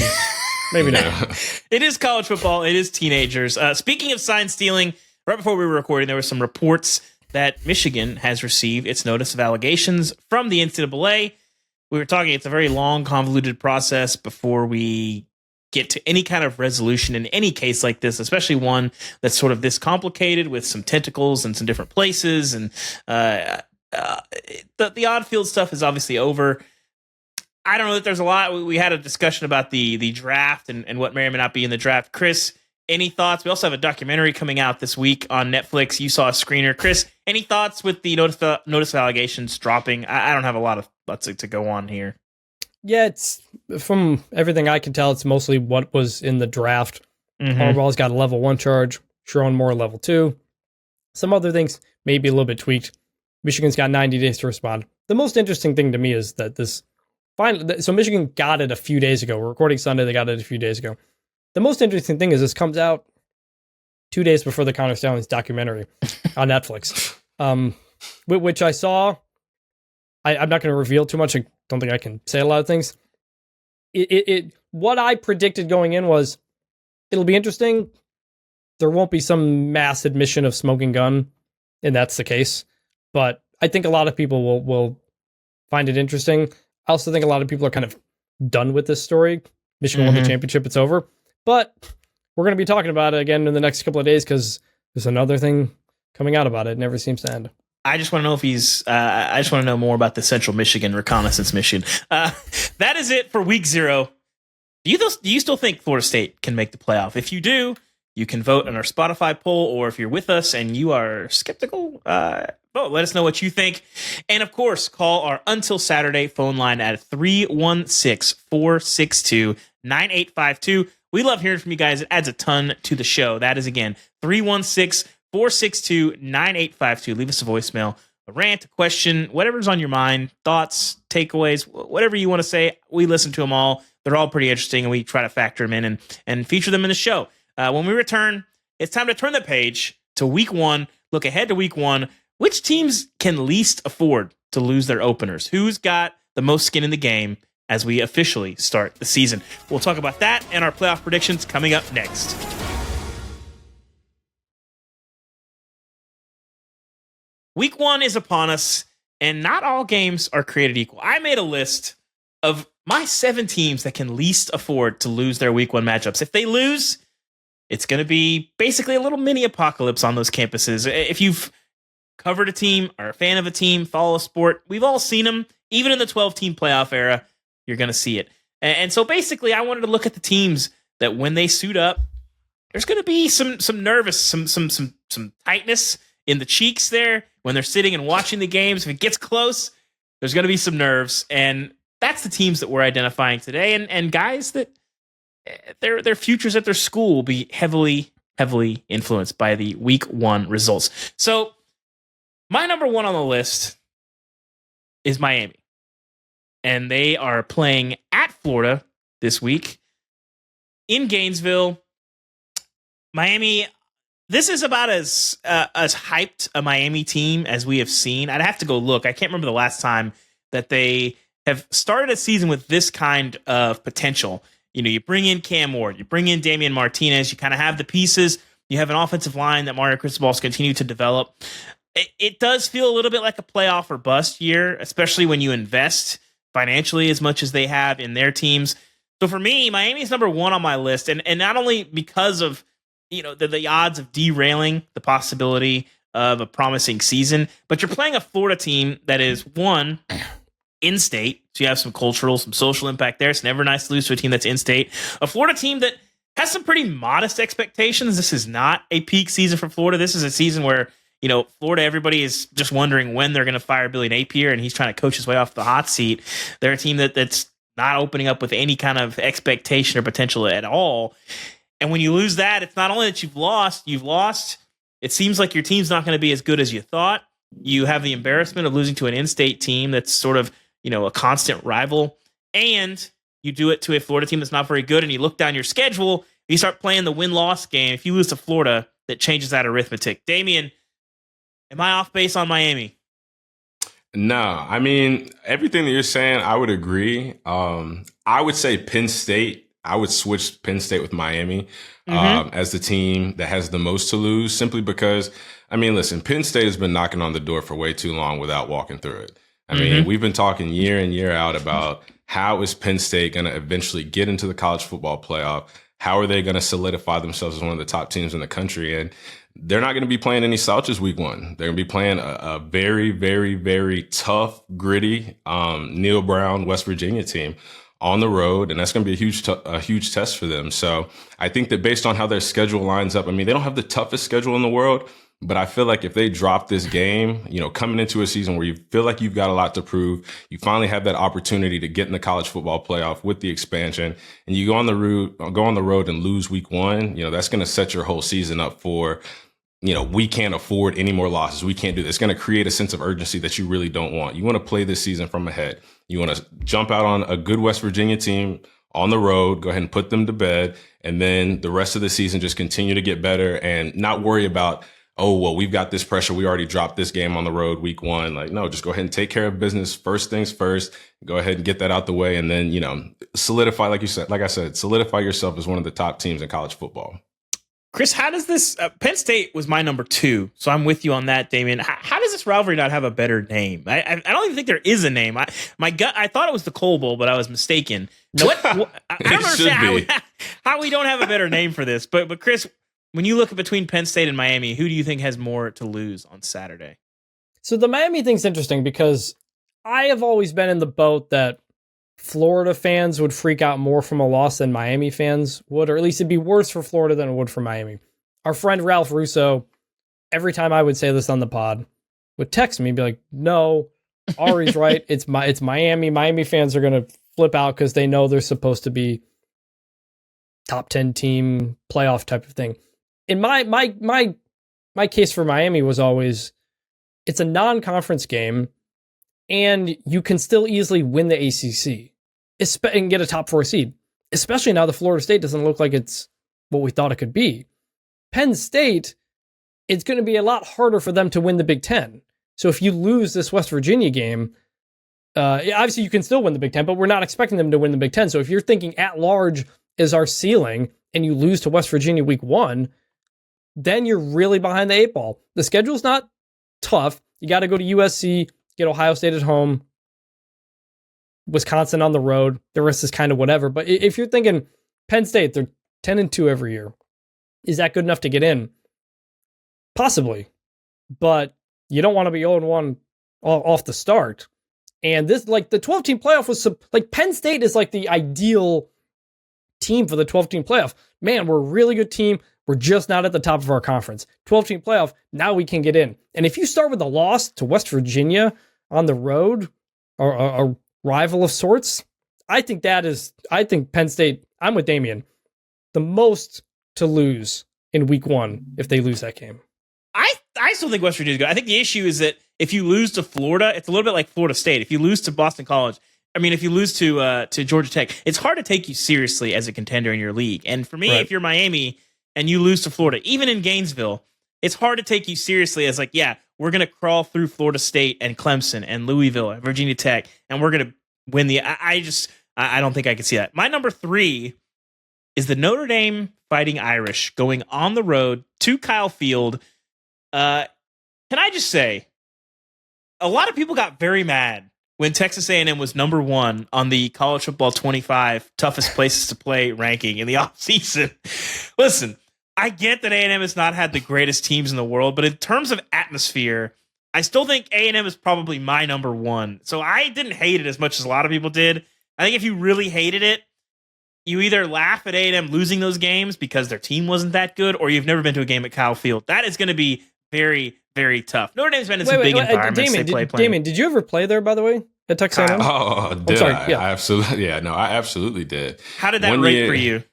maybe not. It is college football. It is teenagers. Speaking of sign stealing, right before we were recording, there were some reports that Michigan has received its notice of allegations from the NCAA. We were talking, it's a very long, convoluted process before we get to any kind of resolution in any case like this, especially one that's sort of this complicated with some tentacles in some different places. And the odd field stuff is obviously over. I don't know that there's a lot. We had a discussion about the draft and what may or may not be in the draft. Chris, any thoughts? We also have a documentary coming out this week on Netflix. You saw a screener. Chris, any thoughts with the notice of allegations dropping? I don't have a lot of thoughts to go on here. Yeah, it's from everything I can tell, it's mostly what was in the draft. Harbaugh's got a level 1 charge. Sharon Moore, level 2. Some other things maybe a little bit tweaked. Michigan's got 90 days to respond. The most interesting thing to me is that so Michigan got it a few days ago. We're recording Sunday. They got it a few days ago. The most interesting thing is this comes out 2 days before the Connor Stalions documentary on Netflix, which I saw. I'm not going to reveal too much. I don't think I can say a lot of things. What I predicted going in was it'll be interesting. There won't be some mass admission of smoking gun, and that's the case. But I think a lot of people will find it interesting. I also think a lot of people are kind of done with this story. Michigan won the championship. It's over. But we're going to be talking about it again in the next couple of days because there's another thing coming out about it. It never seems to end. I just want to know if I just want to know more about the Central Michigan reconnaissance mission. That is it for week 0. Do you still think Florida State can make the playoff? If you do, you can vote on our Spotify poll, or if you're with us and you are skeptical, vote. Let us know what you think. And of course, call our Until Saturday phone line at 316-462-9852. We love hearing from you guys. It adds a ton to the show. That is, again, 316-462-9852. Leave us a voicemail, a rant, a question, whatever's on your mind, thoughts, takeaways, whatever you want to say. We listen to them all. They're all pretty interesting, and we try to factor them in and feature them in the show. When we return, it's time to turn the page to week 1, look ahead to week 1. Which teams can least afford to lose their openers? Who's got the most skin in the game as we officially start the season? We'll talk about that and our playoff predictions coming up next. Week 1 is upon us, and not all games are created equal. I made a list of my 7 teams that can least afford to lose their week 1 matchups. If they lose, it's going to be basically a little mini apocalypse on those campuses. If you've covered a team, are a fan of a team, follow a sport, we've all seen them. Even in the 12-team playoff era, you're going to see it. And so basically, I wanted to look at the teams that when they suit up, there's going to be some nervous, some tightness in the cheeks there when they're sitting and watching the games. If it gets close, there's going to be some nerves. And that's the teams that we're identifying today. And guys that their futures at their school will be heavily influenced by the week 1 results. So my number 1 on the list is Miami. And they are playing at Florida this week in Gainesville. Miami, this is about as hyped a Miami team as we have seen. I'd have to go look. I can't remember the last time that they have started a season with this kind of potential. You know, you bring in Cam Ward, you bring in Damian Martinez, you kind of have the pieces. You have an offensive line that Mario Cristobal's continued to develop. It does feel a little bit like a playoff or bust year, especially when you invest financially as much as they have in their teams. So for me, Miami is number 1 on my list, and not only because of the odds of derailing the possibility of a promising season, but you're playing a Florida team that is one in-state, so you have some cultural, some social impact there. It's never nice to lose to a team that's in-state. A Florida team that has some pretty modest expectations. This is not a peak season for Florida. This is a season where Florida, everybody is just wondering when they're going to fire Billy Napier, and he's trying to coach his way off the hot seat. They're a team that's not opening up with any kind of expectation or potential at all. And when you lose that, it's not only that you've lost. It seems like your team's not going to be as good as you thought. You have the embarrassment of losing to an in-state team that's sort of, a constant rival. And you do it to a Florida team that's not very good, and you look down your schedule, you start playing the win-loss game. If you lose to Florida, that changes that arithmetic. Damien, am I off base on Miami? No, I mean, everything that you're saying, I would agree. I would say Penn State. I would switch Penn State with Miami as the team that has the most to lose, simply because, I mean, listen, Penn State has been knocking on the door for way too long without walking through it. I mean, we've been talking year in, year out about how is Penn State going to eventually get into the college football playoff? How are they going to solidify themselves as one of the top teams in the country? And they're not going to be playing any slouches week 1. They're going to be playing a very, very, very tough, gritty Neil Brown, West Virginia team on the road. And that's going to be a huge test for them. So I think that based on how their schedule lines up, I mean, they don't have the toughest schedule in the world, but I feel like if they drop this game, coming into a season where you feel like you've got a lot to prove, you finally have that opportunity to get in the college football playoff with the expansion, and you go on the road and lose week 1, that's going to set your whole season up for, we can't afford any more losses. We can't do this. It's going to create a sense of urgency that you really don't want. You want to play this season from ahead. You want to jump out on a good West Virginia team on the road, go ahead and put them to bed, and then the rest of the season just continue to get better and not worry about, oh, well, we've got this pressure. We already dropped this game on the road week 1. Like, no, just go ahead and take care of business. First things first, go ahead and get that out the way. And then, solidify, like I said, solidify yourself as one of the top teams in college football. Chris, how does this, Penn State was my number 2. So I'm with you on that, Damien. How does this rivalry not have a better name? I don't even think there is a name. I thought it was the Coal Bowl, but I was mistaken. I don't understand how we don't have a better name for this. But Chris, when you look at between Penn State and Miami, who do you think has more to lose on Saturday? So the Miami thing's interesting because I have always been in the boat that Florida fans would freak out more from a loss than Miami fans would, or at least it'd be worse for Florida than it would for Miami. Our friend Ralph Russo, every time I would say this on the pod, would text me and be like, no, Ari's right. It's Miami. Miami fans are going to flip out because they know they're supposed to be top 10 team playoff type of thing. In my case for Miami was always, it's a non-conference game, and you can still easily win the ACC and get a top 4 seed, especially now the Florida State doesn't look like it's what we thought it could be. Penn State, it's going to be a lot harder for them to win the Big Ten. So if you lose this West Virginia game, obviously you can still win the Big Ten, but we're not expecting them to win the Big Ten. So if you're thinking at large is our ceiling and you lose to West Virginia week 1, then you're really behind the 8 ball. The schedule's not tough. You got to go to USC, get Ohio State at home, Wisconsin on the road. The rest is kind of whatever. But if you're thinking Penn State, they're 10-2 every year. Is that good enough to get in? Possibly. But you don't want to be 0-1 off the start. And this, like, the 12-team playoff was, like, Penn State is like the ideal team for the 12-team playoff. Man, we're a really good team. We're just not at the top of our conference. 12-team playoff, now we can get in. And if you start with a loss to West Virginia on the road, or a rival of sorts, I think Penn State, I'm with Damien. The most to lose in week 1 if they lose that game. I still think West Virginia's good. I think the issue is that if you lose to Florida, it's a little bit like Florida State. If you lose to Boston College, if you lose to Georgia Tech, it's hard to take you seriously as a contender in your league. And for me, if you're Miami and you lose to Florida, even in Gainesville, it's hard to take you seriously as like, yeah, we're going to crawl through Florida State and Clemson and Louisville and Virginia Tech, and we're going to win the. I don't think I can see that. My number 3 is the Notre Dame Fighting Irish going on the road to Kyle Field. Can I just say, a lot of people got very mad when Texas A&M was number 1 on the College Football 25 toughest places to play ranking in the offseason. Listen, I get that A&M has not had the greatest teams in the world, but in terms of atmosphere, I still think A&M is probably my number 1. So I didn't hate it as much as a lot of people did. I think if you really hated it, you either laugh at A&M losing those games because their team wasn't that good, or you've never been to a game at Kyle Field. That is going to be very, very tough. Notre Dame's been in some big environments. Damien, did you ever play there, by the way, at Texas A&M? Oh, did I? Yeah. I absolutely. Yeah, no, I absolutely did. How did that rate for you?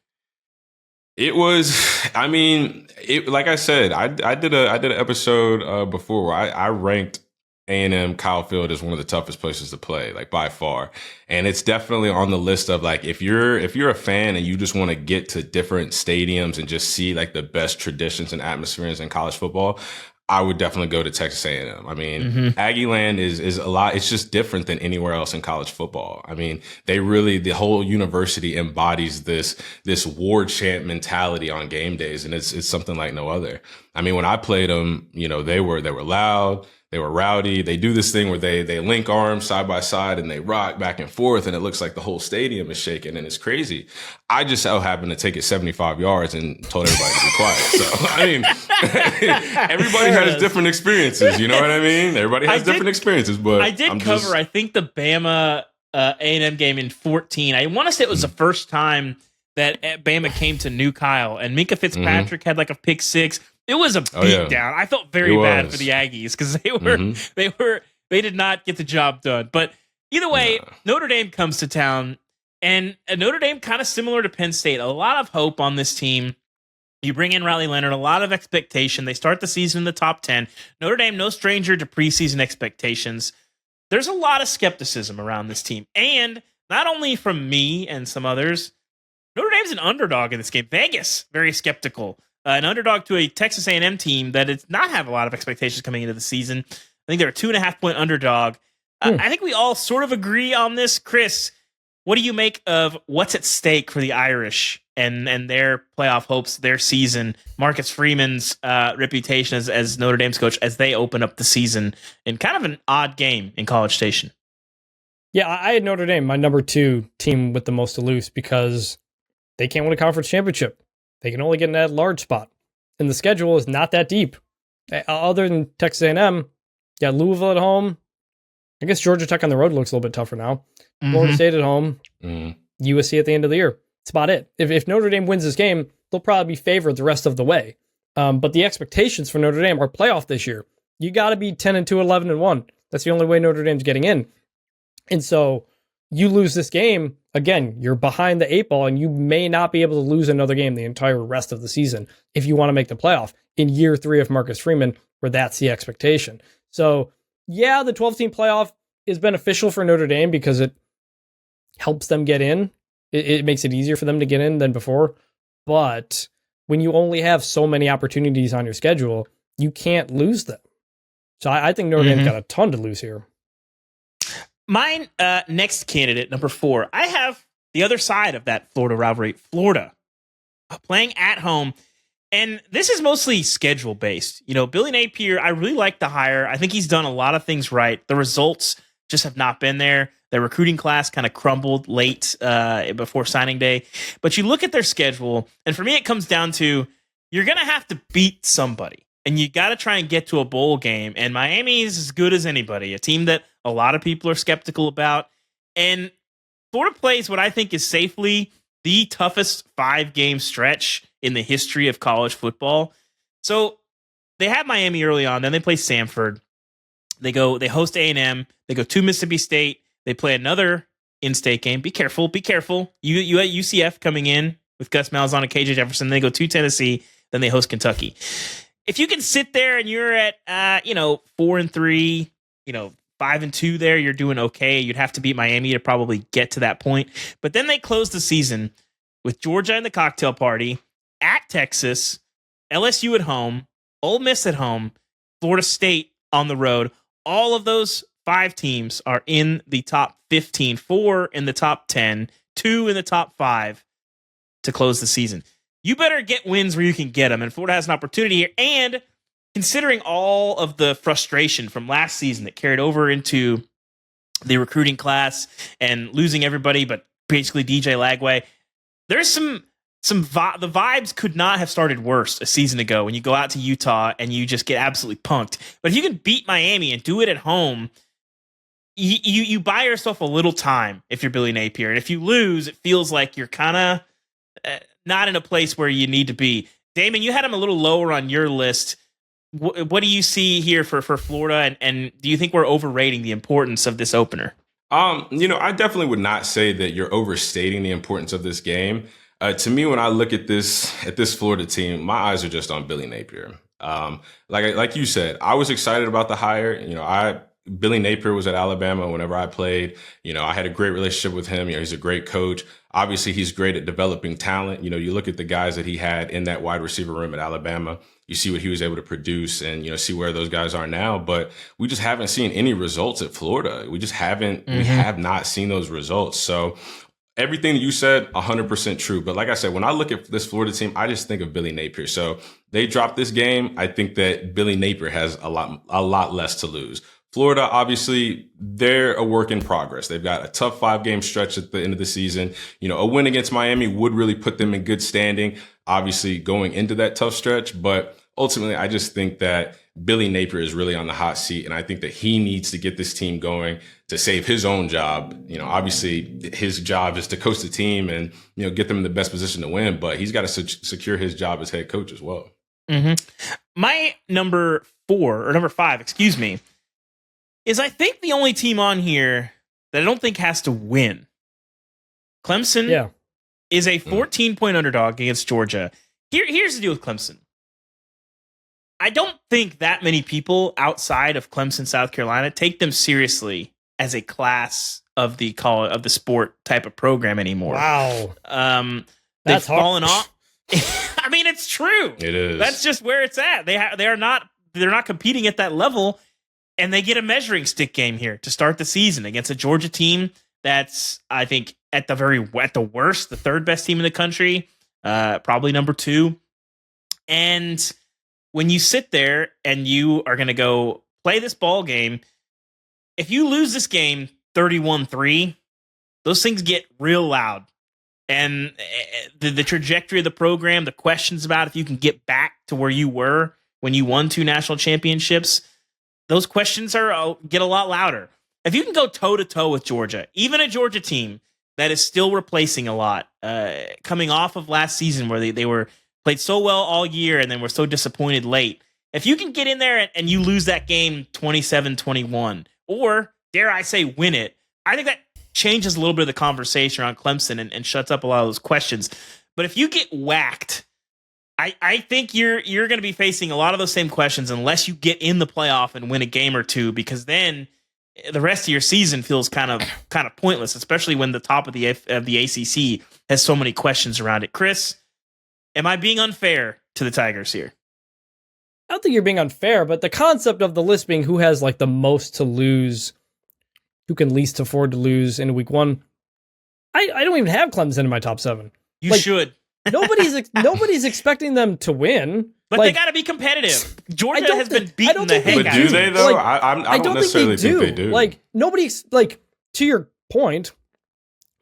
It was, like I said, I did an episode before where I ranked A&M Kyle Field is one of the toughest places to play, like by far. And it's definitely on the list of like, if you're a fan and you just want to get to different stadiums and just see like the best traditions and atmospheres in college football, I would definitely go to Texas A&M. I mean, Aggie Land is a lot. It's just different than anywhere else in college football. I mean, the whole university embodies this war chant mentality on game days, and it's something like no other. I mean, when I played them, they were loud. They were rowdy. They do this thing where they link arms side by side and they rock back and forth, and it looks like the whole stadium is shaking, and it's crazy. I just so happened to take it 75 yards and told everybody to be quiet. So, I mean, everybody has different experiences. You know what I mean? Everybody has different experiences. But I think the Bama A&M game in 14. I want to say it was the first time that Bama came to New Kyle, and Minka Fitzpatrick had like a pick 6. It was a beatdown. I felt very bad for the Aggies because they did not get the job done. But either way, Notre Dame comes to town, and Notre Dame kind of similar to Penn State. A lot of hope on this team. You bring in Riley Leonard, a lot of expectation. They start the season in the top 10. Notre Dame, no stranger to preseason expectations. There's a lot of skepticism around this team, and not only from me and some others. Notre Dame's an underdog in this game. Vegas, very skeptical. An underdog to a Texas A&M team that does not have a lot of expectations coming into the season. I think they're a 2.5-point underdog. I think we all sort of agree on this. Chris, what do you make of what's at stake for the Irish and their playoff hopes, their season, Marcus Freeman's reputation as Notre Dame's coach as they open up the season in kind of an odd game in College Station? Yeah, I had Notre Dame, my number 2 team with the most to lose, because they can't win a conference championship. They can only get in that large spot. And the schedule is not that deep. Other than Texas A&M, yeah, Louisville at home. I guess Georgia Tech on the road looks a little bit tougher now. Florida State at home. USC at the end of the year. That's about it. If Notre Dame wins this game, they'll probably be favored the rest of the way. But the expectations for Notre Dame are playoff this year. You got to be 10-2, 11-1. That's the only way Notre Dame's getting in. And so you lose this game, again, you're behind the 8 ball, and you may not be able to lose another game the entire rest of the season if you want to make the playoff in year 3 of Marcus Freeman, where that's the expectation. So, yeah, the 12-team playoff is beneficial for Notre Dame because it helps them get in. It makes it easier for them to get in than before. But when you only have so many opportunities on your schedule, you can't lose them. So I think Notre Dame's got a ton to lose here. Mine, next candidate, number 4. I have the other side of that Florida rivalry, Florida, playing at home. And this is mostly schedule based. Billy Napier, I really like the hire. I think he's done a lot of things right. The results just have not been there. Their recruiting class kind of crumbled late before signing day. But you look at their schedule, and for me, it comes down to you're going to have to beat somebody. And you got to try and get to a bowl game. And Miami is as good as anybody, a team that a lot of people are skeptical about. And Florida plays what I think is safely the toughest 5-game stretch in the history of college football. So they have Miami early on. Then they play Samford. They host A&M. They go to Mississippi State. They play another in-state game. Be careful. You at UCF coming in with Gus Malzahn and KJ Jefferson. They go to Tennessee, then they host Kentucky. If you can sit there and you're at 4-3, 5-2 there, you're doing okay. You'd have to beat Miami to probably get to that point. But then they close the season with Georgia in the cocktail party, at Texas, LSU at home, Ole Miss at home, Florida State on the road. All of those 5 teams are in the top 15, 4 in the top 10, 2 in the top 5 to close the season. You better get wins where you can get them, and Florida has an opportunity here. And considering all of the frustration from last season that carried over into the recruiting class and losing everybody but basically DJ Lagway, there's the vibes could not have started worse a season ago when you go out to Utah and you just get absolutely punked. But if you can beat Miami and do it at home, you buy yourself a little time if you're Billy Napier. And if you lose, it feels like you're kind of not in a place where you need to be. Damon, you had him a little lower on your list. What do you see here for Florida? And do you think we're overrating the importance of this opener? I definitely would not say that you're overstating the importance of this game. To me, when I look at this Florida team, my eyes are just on Billy Napier. Like you said, I was excited about the hire. Billy Napier was at Alabama whenever I played. I had a great relationship with him. He's a great coach. Obviously, he's great at developing talent. You look at the guys that he had in that wide receiver room at Alabama. You see what he was able to produce and, see where those guys are now. But we just haven't seen any results at Florida. We just haven't. Mm-hmm. We have not seen those results. So everything that you said, 100% true. But like I said, when I look at this Florida team, I just think of Billy Napier. So they dropped this game. I think that Billy Napier has a lot less to lose. Florida, obviously, they're a work in progress. They've got a tough 5-game stretch at the end of the season. A win against Miami would really put them in good standing, obviously, going into that tough stretch. But ultimately, I just think that Billy Napier is really on the hot seat, and I think that he needs to get this team going to save his own job. Obviously, his job is to coach the team and, get them in the best position to win, but he's got to secure his job as head coach as well. Mm-hmm. My number 5, is I think the only team on here that I don't think has to win. Clemson is a 14-point underdog against Georgia. Here's the deal with Clemson. I don't think that many people outside of Clemson, South Carolina, take them seriously as a class of the sport type of program anymore. Wow. They've fallen off. I mean, it's true. It is. That's just where it's at. They're not competing at that level. And they get a measuring stick game here to start the season against a Georgia team that's, I think, at the worst, the 3rd best team in the country, probably number 2. And when you sit there and you are going to go play this ball game, if you lose this game 31-3, those things get real loud. And the trajectory of the program, the questions about if you can get back to where you were when you won 2 national championships, those questions get a lot louder. If you can go toe-to-toe with Georgia, even a Georgia team that is still replacing a lot, coming off of last season where they were played so well all year and then were so disappointed late, if you can get in there and you lose that game 27-21, or, dare I say, win it, I think that changes a little bit of the conversation around Clemson and shuts up a lot of those questions. But if you get whacked, I think you're going to be facing a lot of those same questions unless you get in the playoff and win a game or two, because then the rest of your season feels kind of pointless, especially when the top of the ACC has so many questions around it. Chris, am I being unfair to the Tigers here? I don't think you're being unfair, but the concept of the list being who has like the most to lose, who can least afford to lose in week 1, I don't even have Clemson in my top 7. You should. Nobody's expecting them to win, but they got to be competitive. Georgia has been beaten the heck out of them. But do they though? I don't necessarily think they do. Like nobody, like to your point,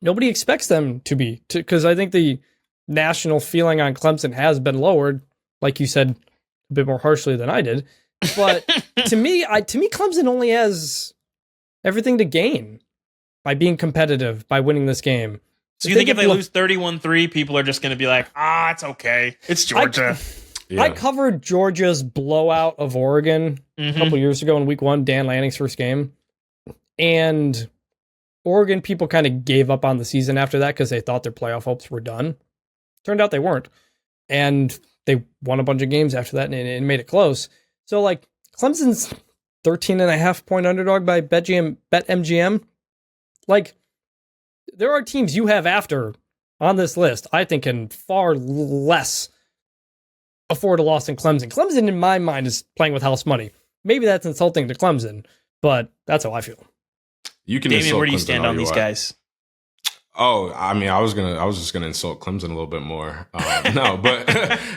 nobody expects them to be, because I think the national feeling on Clemson has been lowered, like you said, a bit more harshly than I did. But to me, Clemson only has everything to gain by being competitive, by winning this game. So you think if they lose 31-3, people are just going to be like, it's okay. It's Georgia. I covered Georgia's blowout of Oregon a couple years ago in week 1, Dan Lanning's first game. And Oregon people kind of gave up on the season after that because they thought their playoff hopes were done. Turned out they weren't. And they won a bunch of games after that and made it close. So, like, Clemson's 13.5-point underdog by BetMGM. Like, there are teams you have after on this list, I think, can far less afford a loss than Clemson. Clemson, in my mind, is playing with house money. Maybe that's insulting to Clemson, but that's how I feel. You can Damien, where do you Clemson stand on these guys? Oh, I mean, I was just gonna insult Clemson a little bit more. No, but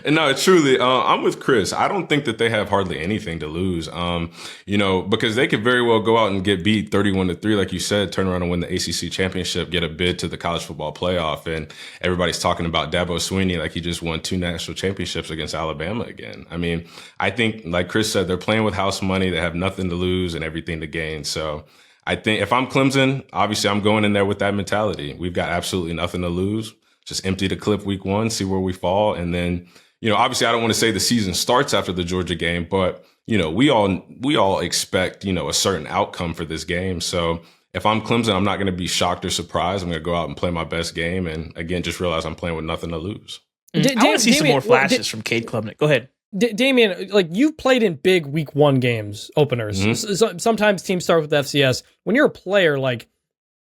no, truly, I'm with Chris. I don't think that they have hardly anything to lose. Because they could very well go out and get beat 31-3, like you said, turn around and win the ACC championship, get a bid to the college football playoff, and everybody's talking about Dabo Swinney like he just won 2 national championships against Alabama again. I mean, I think, like Chris said, they're playing with house money. They have nothing to lose and everything to gain. So I think if I'm Clemson, obviously I'm going in there with that mentality. We've got absolutely nothing to lose. Just empty the clip week 1, see where we fall. And then, obviously I don't want to say the season starts after the Georgia game, but, we all expect, a certain outcome for this game. So if I'm Clemson, I'm not going to be shocked or surprised. I'm going to go out and play my best game. And again, just realize I'm playing with nothing to lose. I want to see some more flashes from Cade Klubnik. Go ahead. Damien, like, you've played in big week 1 games, openers. Mm-hmm. Sometimes teams start with FCS. When you're a player, like,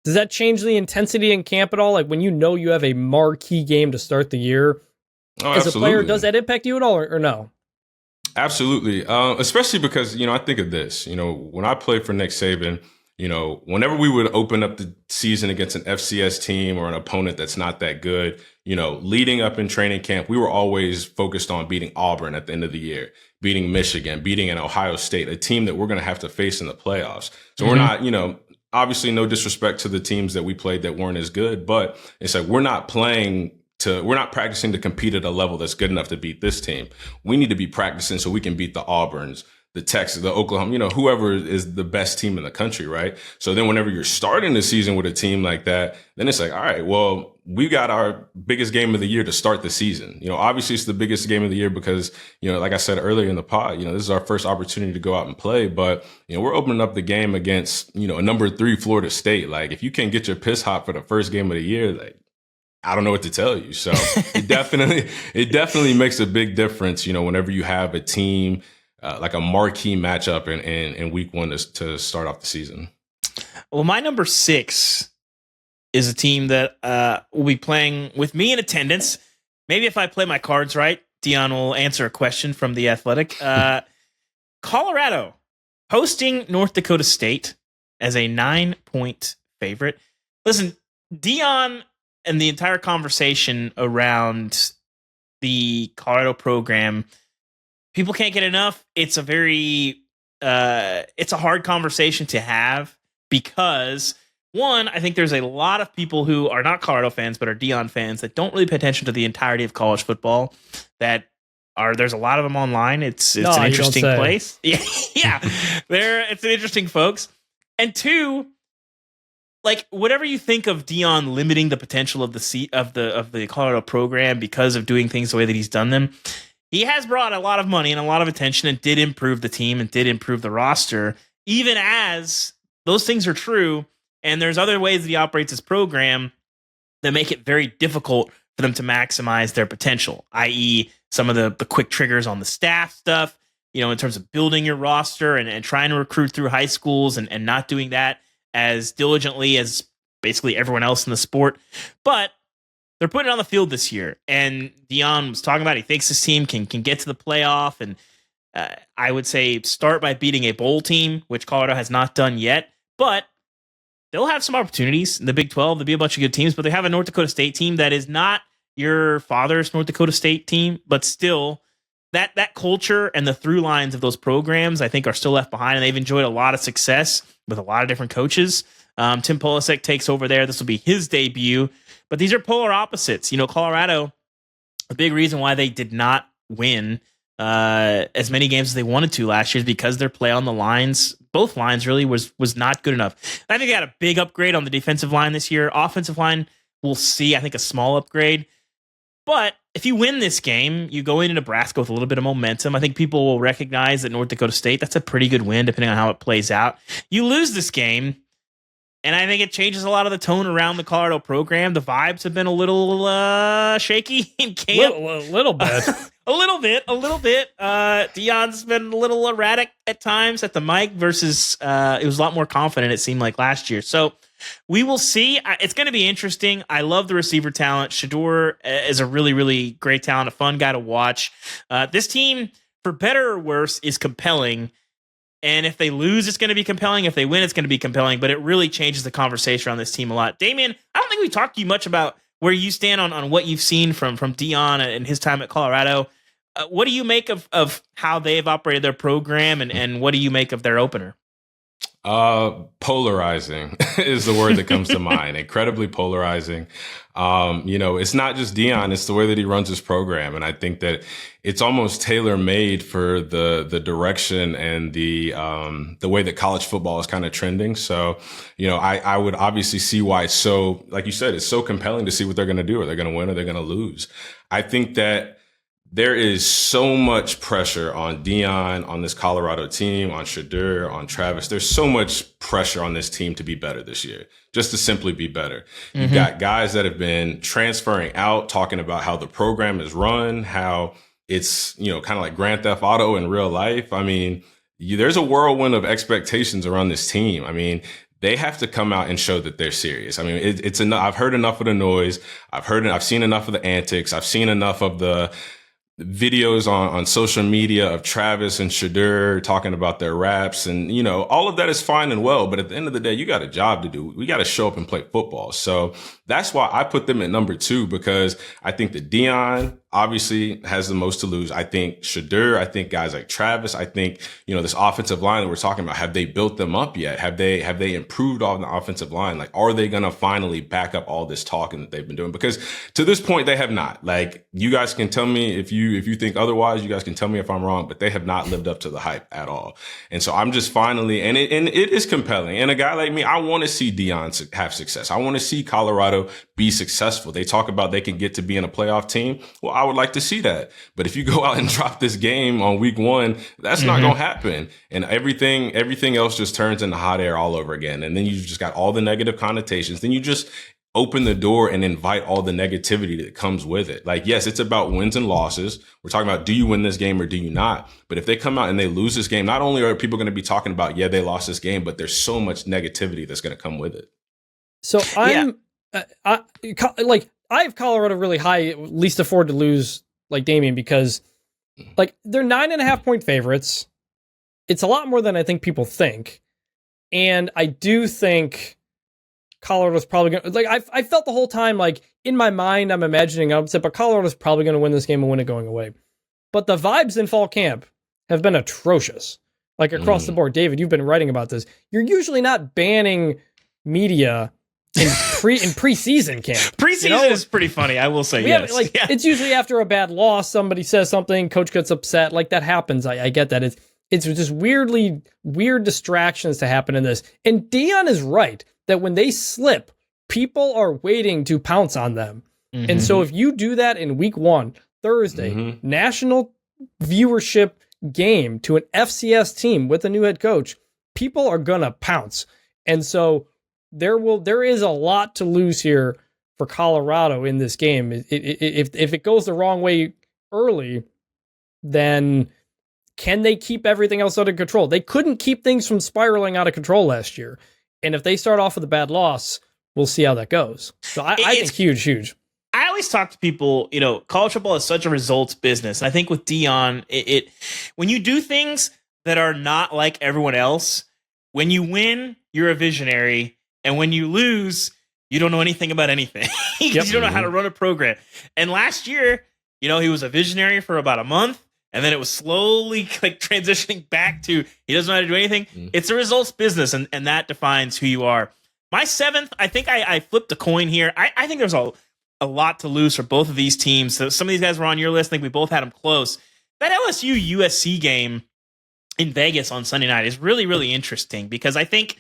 does that change the intensity in camp at all? Like, when you have a marquee game to start the year, as a player, does that impact you at all or no? Absolutely. Especially because, I think of this, when I played for Nick Saban, whenever we would open up the season against an FCS team or an opponent that's not that good, leading up in training camp, we were always focused on beating Auburn at the end of the year, beating Michigan, beating an Ohio State, a team that we're going to have to face in the playoffs. So we're not, obviously no disrespect to the teams that we played that weren't as good, but it's like we're not practicing to compete at a level that's good enough to beat this team. We need to be practicing so we can beat the Auburns, the Texas, the Oklahoma, whoever is the best team in the country, right? So then whenever you're starting the season with a team like that, then it's like, all right, well, we got our biggest game of the year to start the season. Obviously it's the biggest game of the year because, like I said earlier in the pod, this is our first opportunity to go out and play, but, we're opening up the game against, a number 3 Florida State. Like, if you can't get your piss hot for the first game of the year, like, I don't know what to tell you. So it definitely makes a big difference, whenever you have a team, like a marquee matchup in week 1 to start off the season. Well, my number 6 is a team that will be playing with me in attendance. Maybe if I play my cards right, Deion will answer a question from The Athletic. Colorado hosting North Dakota State as a 9-point favorite. Listen, Deion and the entire conversation around the Colorado program, people can't get enough. It's a very, it's a hard conversation to have because, one, I think there's a lot of people who are not Colorado fans but are Deion fans that don't really pay attention to the entirety of college football. There's a lot of them online. It's an interesting place. Yeah, it's an interesting folks. And 2, like, whatever you think of Deion limiting the potential of the Colorado program because of doing things the way that he's done them, he has brought a lot of money and a lot of attention and did improve the team and did improve the roster, even as those things are true. And there's other ways that he operates his program that make it very difficult for them to maximize their potential, i.e. some of the quick triggers on the staff stuff, in terms of building your roster and trying to recruit through high schools and not doing that as diligently as basically everyone else in the sport. But they're putting it on the field this year. And Deion was talking about he thinks this team can get to the playoff. And I would say start by beating a bowl team, which Colorado has not done yet. But they'll have some opportunities in the Big 12. There'll be a bunch of good teams. But they have a North Dakota State team that is not your father's North Dakota State team. But still, that culture and the through lines of those programs, I think, are still left behind. And they've enjoyed a lot of success with a lot of different coaches. Tim Polasek takes over there. This will be his debut. But these are polar opposites. Colorado, a big reason why they did not win as many games as they wanted to last year is because their play on the lines, both lines really, was not good enough. I think they got a big upgrade on the defensive line this year. Offensive line, we'll see, I think, a small upgrade. But if you win this game, you go into Nebraska with a little bit of momentum. I think people will recognize that North Dakota State, that's a pretty good win, depending on how it plays out. You lose this game, And I think it changes a lot of the tone around the Colorado program. The vibes have been a little shaky in camp. A little bit. A little bit. Deion's been a little erratic at times at the mic versus it was a lot more confident, it seemed like, last year. So we will see. It's going to be interesting. I love the receiver talent. Shedeur is a really, really great talent, a fun guy to watch. This team, for better or worse, is compelling. And if they lose, it's going to be compelling. If they win, it's going to be compelling. But it really changes the conversation around this team a lot. Damien, I don't think we talked to you much about where you stand on what you've seen from Deion and his time at Colorado. What do you make of how they've operated their program, and what do you make of their opener? Polarizing is the word that comes to mind. Incredibly polarizing. It's not just Deion, it's the way that he runs his program. And I think that it's almost tailor-made for the direction and the way that college football is kind of trending. So, I would obviously see why it's so, like you said, it's so compelling to see what they're going to do. Are they going to win or they're going to lose? I think that there is so much pressure on Deion, on this Colorado team, on Shedeur, on Travis. There's so much pressure on this team to be better this year, just to simply be better. Mm-hmm. You've got guys that have been transferring out, talking about how the program is run, how it's, kind of like Grand Theft Auto in real life. I mean, there's a whirlwind of expectations around this team. I mean, they have to come out and show that they're serious. I mean, it's enough. I've heard enough of the noise. I've seen enough of the antics. I've seen enough of the videos on social media of Travis and Shedeur talking about their raps, and all of that is fine and well, but at the end of the day, you got a job to do. We got to show up and play football. So that's why I put them at number 2, because I think that Deion obviously has the most to lose. I think Shedeur, I think guys like Travis, I think, this offensive line that we're talking about, have they built them up yet? Have they improved on the offensive line? Like, are they going to finally back up all this talking that they've been doing? Because to this point, they have not. Like, you guys can tell me if you think otherwise, you guys can tell me if I'm wrong, but they have not lived up to the hype at all. And so I'm just finally, and it is compelling. And a guy like me, I want to see Deion have success. I want to see Colorado be successful. They talk about they can get to being a playoff team. Well, I would like to see that. But if you go out and drop this game on week 1, that's not going to happen. And everything else just turns into hot air all over again. And then you just got all the negative connotations. Then you just open the door and invite all the negativity that comes with it. Like, yes, it's about wins and losses. We're talking about, do you win this game or do you not? But if they come out and they lose this game, not only are people going to be talking about, yeah, they lost this game, but there's so much negativity that's going to come with it. So I have Colorado really high, at least afford to lose, like Damien, because like they're 9.5 point favorites. It's a lot more than I think people think. And I do think Colorado's probably going to, like, I felt the whole time, like, in my mind, I'm imagining upset, but Colorado's probably going to win this game and win it going away. But the vibes in fall camp have been atrocious, like across the board. David, you've been writing about this. You're usually not banning media in preseason camp. Preseason is pretty funny, I will say. Yes. It's usually after a bad loss, somebody says something, coach gets upset. Like, that happens. I get that. It's just weird distractions to happen in this. And Deion is right that when they slip, people are waiting to pounce on them. Mm-hmm. And so if you do that in week 1, Thursday, national viewership game to an FCS team with a new head coach, people are going to pounce. And so there is a lot to lose here for Colorado in this game. If it goes the wrong way early, then can they keep everything else under control? They couldn't keep things from spiraling out of control last year. And if they start off with a bad loss, we'll see how that goes. So I think huge. I always talk to people, college football is such a results business. And I think with Deion, when you do things that are not like everyone else, when you win, you're a visionary. And when you lose, you don't know anything about anything. You don't know how to run a program. And last year, he was a visionary for about a month. And then it was slowly transitioning back to he doesn't know how to do anything. It's a results business, and that defines who you are. My 7th, I think I flipped a coin here. I think there's a lot to lose for both of these teams. So some of these guys were on your list. I think we both had them close. That LSU-USC game in Vegas on Sunday night is really, really interesting because I think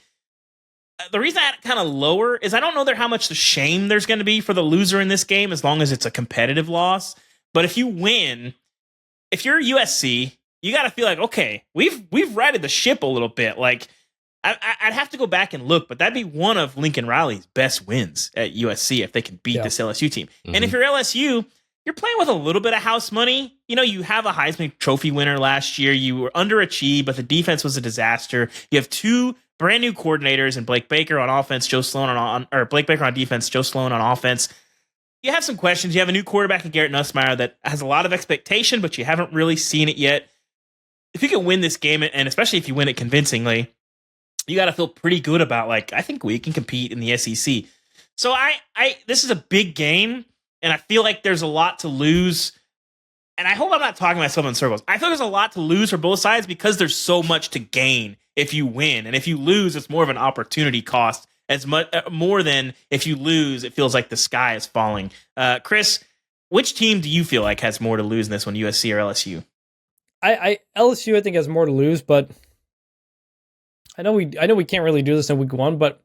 the reason I had it kind of lower is I don't know how much the shame there's going to be for the loser in this game as long as it's a competitive loss. But if you win, if you're USC, you got to feel like, okay, we've righted the ship a little bit. Like, I'd have to go back and look, but that'd be one of Lincoln Riley's best wins at USC if they can beat this LSU team. And if you're LSU, you're playing with a little bit of house money. You know, you have a Heisman Trophy winner last year. You were underachieved, but the defense was a disaster. You have two brand new coordinators and Blake Baker on offense, Blake Baker on defense, Joe Sloan on offense. You have some questions. You have a new quarterback in Garrett Nussmeier that has a lot of expectation, but you haven't really seen it yet. If you can win this game, and especially if you win it convincingly, you got to feel pretty good about, like, I think we can compete in the SEC. So this is a big game, and I feel like there's a lot to lose. And I hope I'm not talking myself in circles. I feel there's a lot to lose for both sides because there's so much to gain if you win. And if you lose, it's more of an opportunity cost as much more than if you lose, it feels like the sky is falling. Chris, which team do you feel like has more to lose in this one, USC or LSU? LSU I think has more to lose, but I know we can't really do this in week 1, but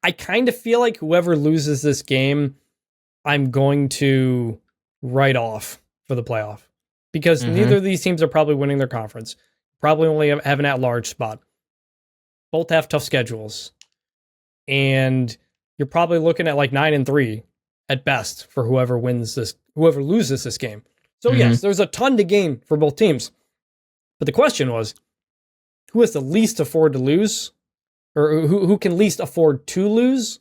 I kind of feel like whoever loses this game, I'm going to write off for the playoff because neither of these teams are probably winning their conference. Probably only have an at-large spot. Both have tough schedules. And you're probably looking at like 9-3 at best for whoever loses this game. So yes, there's a ton to gain for both teams. But the question was, who has the least afford to lose? Or who can least afford to lose?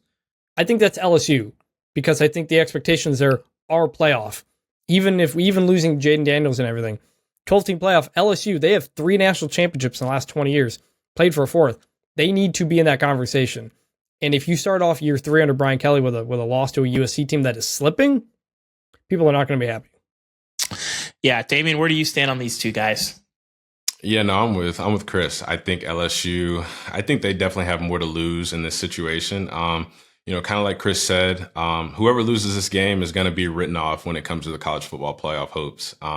I think that's LSU. Because I think the expectations there are playoff. Even losing Jaden Daniels and everything. 12-team playoff, LSU, they have 3 national championships in the last 20 years. Played for a 4th. They need to be in that conversation. And if you start off year 3 under Brian Kelly with a loss to a USC team that is slipping, people are not going to be happy. Yeah, Damien, where do you stand on these two guys? Yeah, no, I'm with Chris. I think LSU, I think they definitely have more to lose in this situation. You know, kind of like Chris said, whoever loses this game is going to be written off when it comes to the college football playoff hopes. You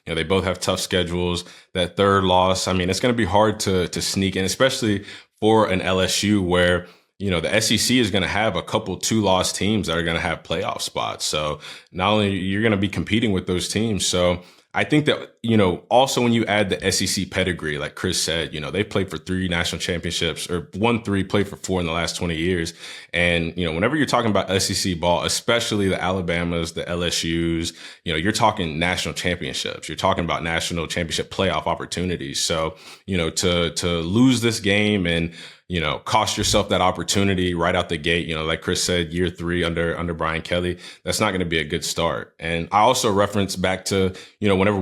know, they both have tough schedules. That third loss, I mean, it's going to be hard to sneak in, especially for an LSU where, you know, the SEC is going to have a couple 2-loss teams that are going to have playoff spots. So not only you're going to be competing with those teams. So I think that, you know, also when you add the SEC pedigree, like Chris said, you know, they played for 3 national championships or won 3, played for 4 in the last 20 years. And, you know, whenever you're talking about SEC ball, especially the Alabamas, the LSUs, you know, you're talking national championships. You're talking about national championship playoff opportunities. So, you know, to lose this game and, you know, cost yourself that opportunity right out the gate. You know, like Chris said, year 3 under Brian Kelly, that's not going to be a good start. And I also reference back to, you know, whenever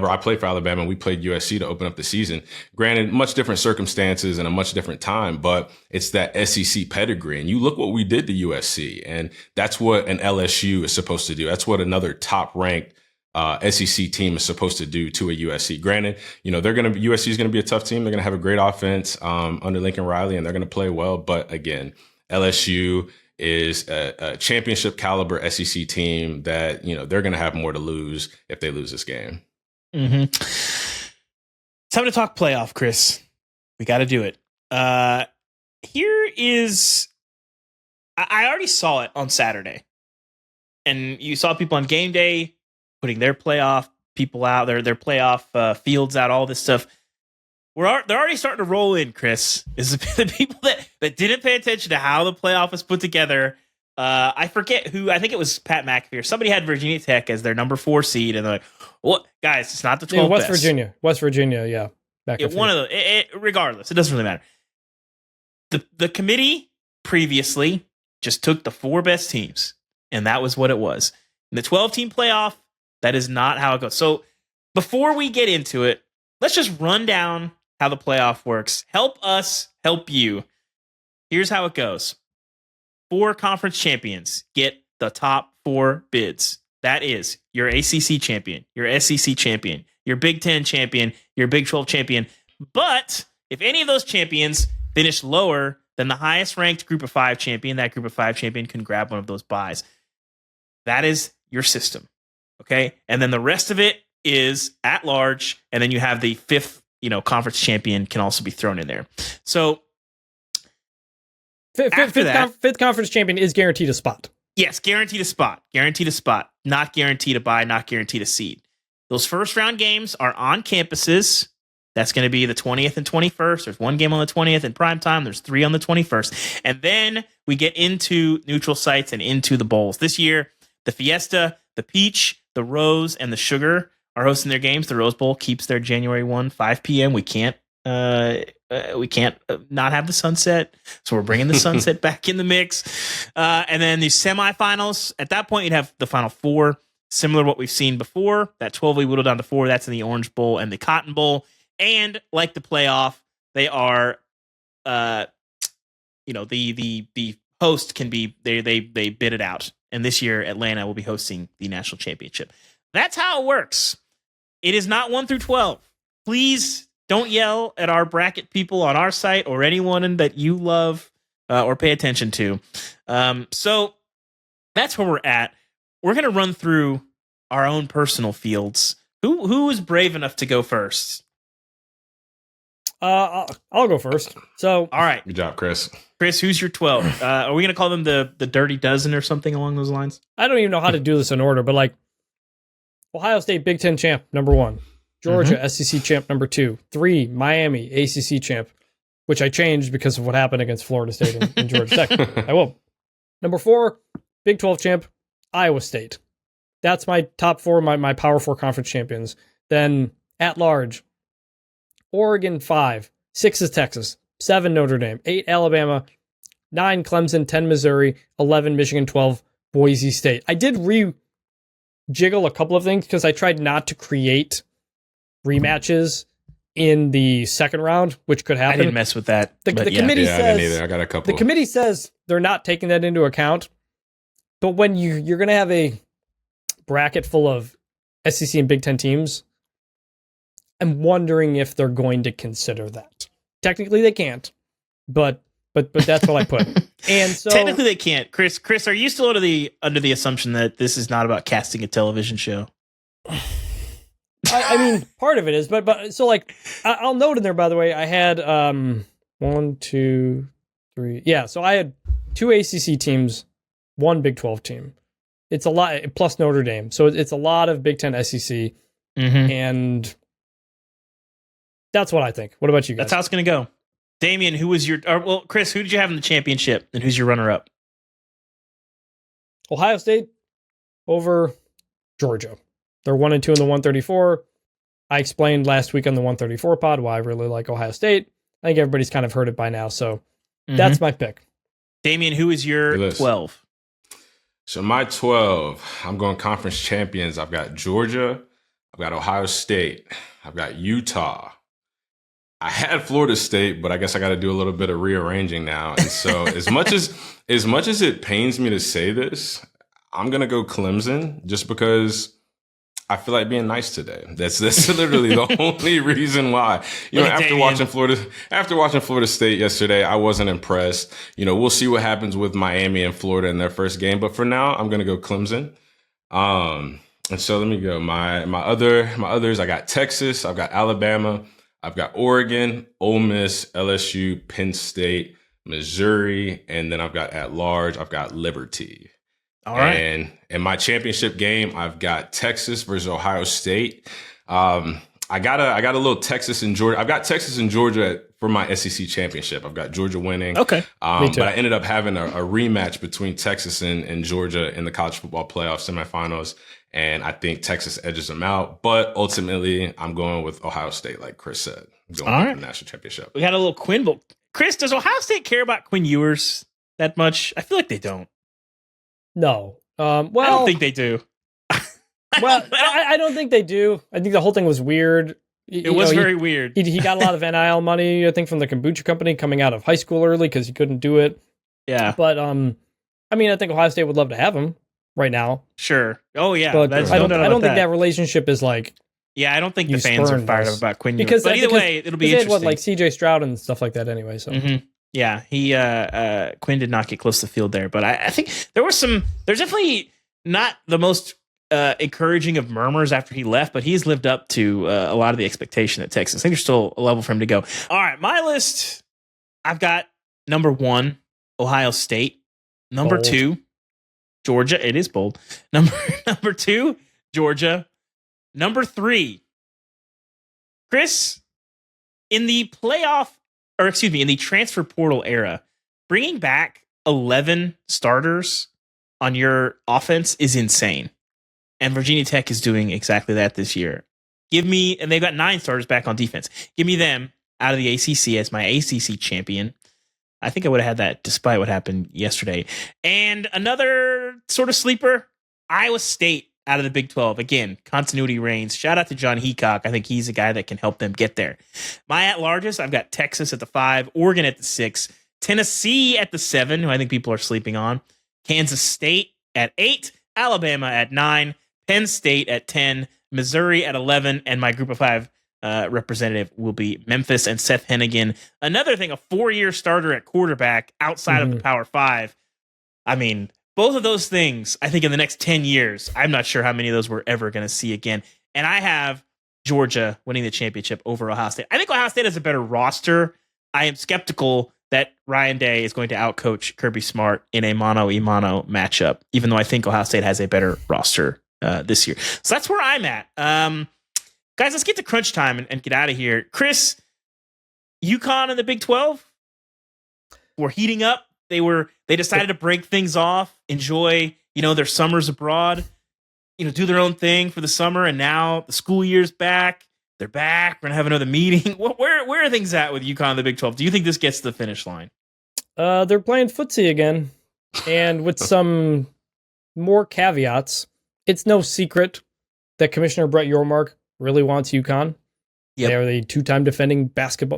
I played for Alabama, we played USC to open up the season. Granted, much different circumstances and a much different time, but it's that SEC pedigree. And you look what we did to USC, and that's what an LSU is supposed to do. That's what another top ranked SEC team is supposed to do to a USC. Granted, you know, USC is going to be a tough team. They're going to have a great offense under Lincoln Riley, and they're going to play well. But again, LSU is a championship caliber SEC team that, you know, they're going to have more to lose if they lose this game. Time to talk playoff, Chris. We got to do it. Here is, I already saw it on Saturday, and you saw people on game day putting their playoff people out, their playoff fields out, all this stuff. They're already starting to roll in, Chris. Is the people that didn't pay attention to how the playoff was put together. I forget who. I think it was Pat McAfee or somebody had Virginia Tech as their number 4 seed, and they're like, "What, guys? It's not the 12 West best." West Virginia, yeah. One of the. Regardless, it doesn't really matter. The committee previously just took the 4 best teams, and that was what it was. In the 12-team playoff, that is not how it goes. So before we get into it, let's just run down how the playoff works. Help us help you. Here's how it goes. 4 conference champions get the top 4 bids. That is your ACC champion, your SEC champion, your Big 10 champion, your Big 12 champion. But if any of those champions finish lower than the highest ranked group of 5 champion, that group of 5 champion can grab one of those buys. That is your system. Okay. And then the rest of it is at large. And then you have the 5th, you know, conference champion can also be thrown in there. So fifth conference champion is guaranteed a spot. Yes. Guaranteed a spot, not guaranteed a buy, not guaranteed a seed. Those first round games are on campuses That's going to be the 20th and 21st. There's one game on the 20th in prime time. There's 3 on the 21st. And then we get into neutral sites and into the bowls. This year, the Fiesta, the Peach, the Rose, and the Sugar are hosting their games. The Rose Bowl keeps their January 1, 5 p.m. We can't not have the sunset, so we're bringing the sunset back in the mix. And then the semifinals. At that point, you'd have the Final Four, similar to what we've seen before. That 12 we whittled down to 4. That's in the Orange Bowl and the Cotton Bowl. And like the playoff, they are, the host can be they bid it out. And this year, Atlanta will be hosting the national championship. That's how it works. It is not 1 through 12. Please don't yell at our bracket people on our site or anyone that you love or pay attention to. So that's where we're at. We're going to run through our own personal fields. Who is brave enough to go first? I'll go first. So, all right. Good job, Chris. Chris, who's your 12? Are we going to call them the Dirty Dozen or something along those lines? I don't even know how to do this in order, but like Ohio State Big Ten champ, number 1. Georgia, SEC champ, number 2. 3, Miami, ACC champ, which I changed because of what happened against Florida State and Georgia Tech. I will. Number 4, Big 12 champ, Iowa State. That's my top 4, my Power 4 conference champions. Then at large, Oregon 5, 6 is Texas, 7 Notre Dame, 8 Alabama, 9 Clemson, 10 Missouri, 11 Michigan, 12 Boise State. I did jiggle a couple of things because I tried not to create rematches in the second round, which could happen. I didn't mess with that. The committee says, I didn't either. I got a couple. The committee says they're not taking that into account, but when you're going to have a bracket full of SEC and Big Ten teams, I'm wondering if they're going to consider that. Technically, they can't, but that's what I put. And so technically, they can't. Chris, are you still under the assumption that this is not about casting a television show? I mean, part of it is, but so like I'll note in there. By the way, I had 1, 2, 3. Yeah, so I had 2 ACC teams, 1 Big 12 team. It's a lot plus Notre Dame, so it's a lot of Big Ten, SEC, and that's what I think. What about you guys? That's how it's going to go. Damien, who was Chris, who did you have in the championship, and who's your runner-up? Ohio State over Georgia. They're 1 and 2 in the 134. I explained last week on the 134 pod why I really like Ohio State. I think everybody's kind of heard it by now, so that's my pick. Damien, who is your 12? So my 12, I'm going conference champions. I've got Georgia. I've got Ohio State. I've got Utah. I had Florida State, but I guess I got to do a little bit of rearranging now. And so as much as it pains me to say this, I'm going to go Clemson just because I feel like being nice today. That's literally the only reason why. After watching Florida State yesterday, I wasn't impressed. We'll see what happens with Miami and Florida in their first game, but for now, I'm going to go Clemson. And so let me go. My others, I got Texas, I've got Alabama, I've got Oregon, Ole Miss, LSU, Penn State, Missouri, and then I've got at large, I've got Liberty. All right. And in my championship game, I've got Texas versus Ohio State. I got a little Texas and Georgia. I've got Texas and Georgia for my SEC championship. I've got Georgia winning. Okay. Me too. But I ended up having a rematch between Texas and Georgia in the college football playoff semifinals. And I think Texas edges them out. But ultimately, I'm going with Ohio State, like Chris said. Going with the national championship. We got a little Quinn Bowl. Chris, does Ohio State care about Quinn Ewers that much? I feel like they don't. No. Well, I don't think they do. I don't think they do. I think the whole thing was weird. It was very weird. He got a lot of NIL money, I think, from the kombucha company coming out of high school early because he couldn't do it. Yeah. But, I think Ohio State would love to have him right now. Sure. Oh, yeah. But I don't think that relationship is like... Yeah, I don't think the fans are fired up about Quinn Ewers. But either way, it'll be interesting. Like CJ Stroud and stuff like that anyway, so... Yeah, Quinn did not get close to the field there, but I think there's definitely not the most encouraging of murmurs after he left, but he's lived up to a lot of the expectation at Texas. I think there's still a level for him to go. All right, my list, I've got number 1, Ohio State. Number bold. 2, Georgia. It is bold. Number 2, Georgia. Number 3, Chris, in the in the transfer portal era, bringing back 11 starters on your offense is insane. And Virginia Tech is doing exactly that this year. And they've got 9 starters back on defense. Give me them out of the ACC as my ACC champion. I think I would have had that despite what happened yesterday. And another sort of sleeper, Iowa State out of the Big 12. Again, continuity reigns. Shout out to John Heacock. I think he's a guy that can help them get there. My at-largest, I've got Texas at the 5, Oregon at the 6, Tennessee at the 7, who I think people are sleeping on, Kansas State at 8, Alabama at 9, Penn State at 10, Missouri at 11, and my group of 5 representative will be Memphis and Seth Hennigan. Another thing, a 4-year starter at quarterback outside of the Power 5. I mean, both of those things, I think in the next 10 years, I'm not sure how many of those we're ever going to see again. And I have Georgia winning the championship over Ohio State. I think Ohio State has a better roster. I am skeptical that Ryan Day is going to outcoach Kirby Smart in a mano-a-mano matchup, even though I think Ohio State has a better roster this year. So that's where I'm at. Guys, let's get to crunch time and get out of here. Chris, UConn and the Big 12 were heating up. They decided to break things off, enjoy, their summers abroad, do their own thing for the summer. And now the school year's back. They're back. We're going to have another meeting. Where are things at with UConn and the Big 12? Do you think this gets to the finish line? They're playing footsie again. And with some more caveats, it's no secret that Commissioner Brett Yormark really wants UConn. Yep. They are the 2-time defending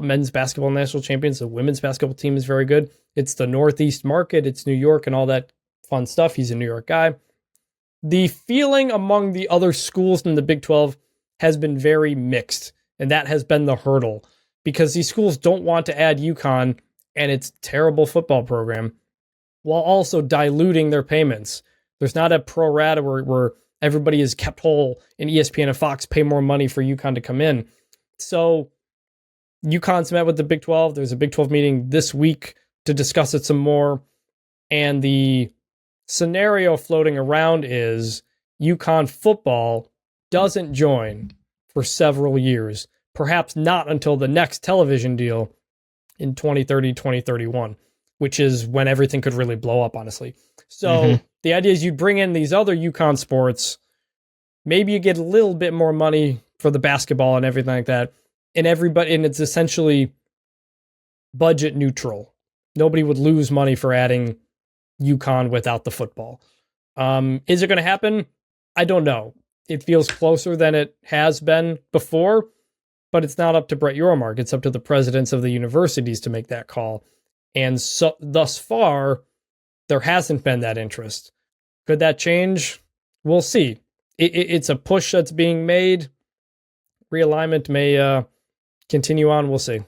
men's basketball national champions. The women's basketball team is very good. It's the Northeast market. It's New York and all that fun stuff. He's a New York guy. The feeling among the other schools in the Big 12 has been very mixed, and that has been the hurdle because these schools don't want to add UConn and its terrible football program while also diluting their payments. There's not a pro rata where everybody is kept whole and ESPN and Fox pay more money for UConn to come in. So UConn's met with the Big 12. There's a Big 12 meeting this week to discuss it some more. And the scenario floating around is UConn football doesn't join for several years, perhaps not until the next television deal in 2030, 2031, which is when everything could really blow up, honestly. So the idea is you bring in these other UConn sports, maybe you get a little bit more money for the basketball and everything like that, and it's essentially budget neutral. Nobody would lose money for adding UConn without the football. Is it going to happen? I don't know. It feels closer than it has been before, but it's not up to Brett Yormark. It's up to the presidents of the universities to make that call. And so thus far, there hasn't been that interest. Could that change? We'll see. It's a push that's being made. Realignment may continue on. We'll see.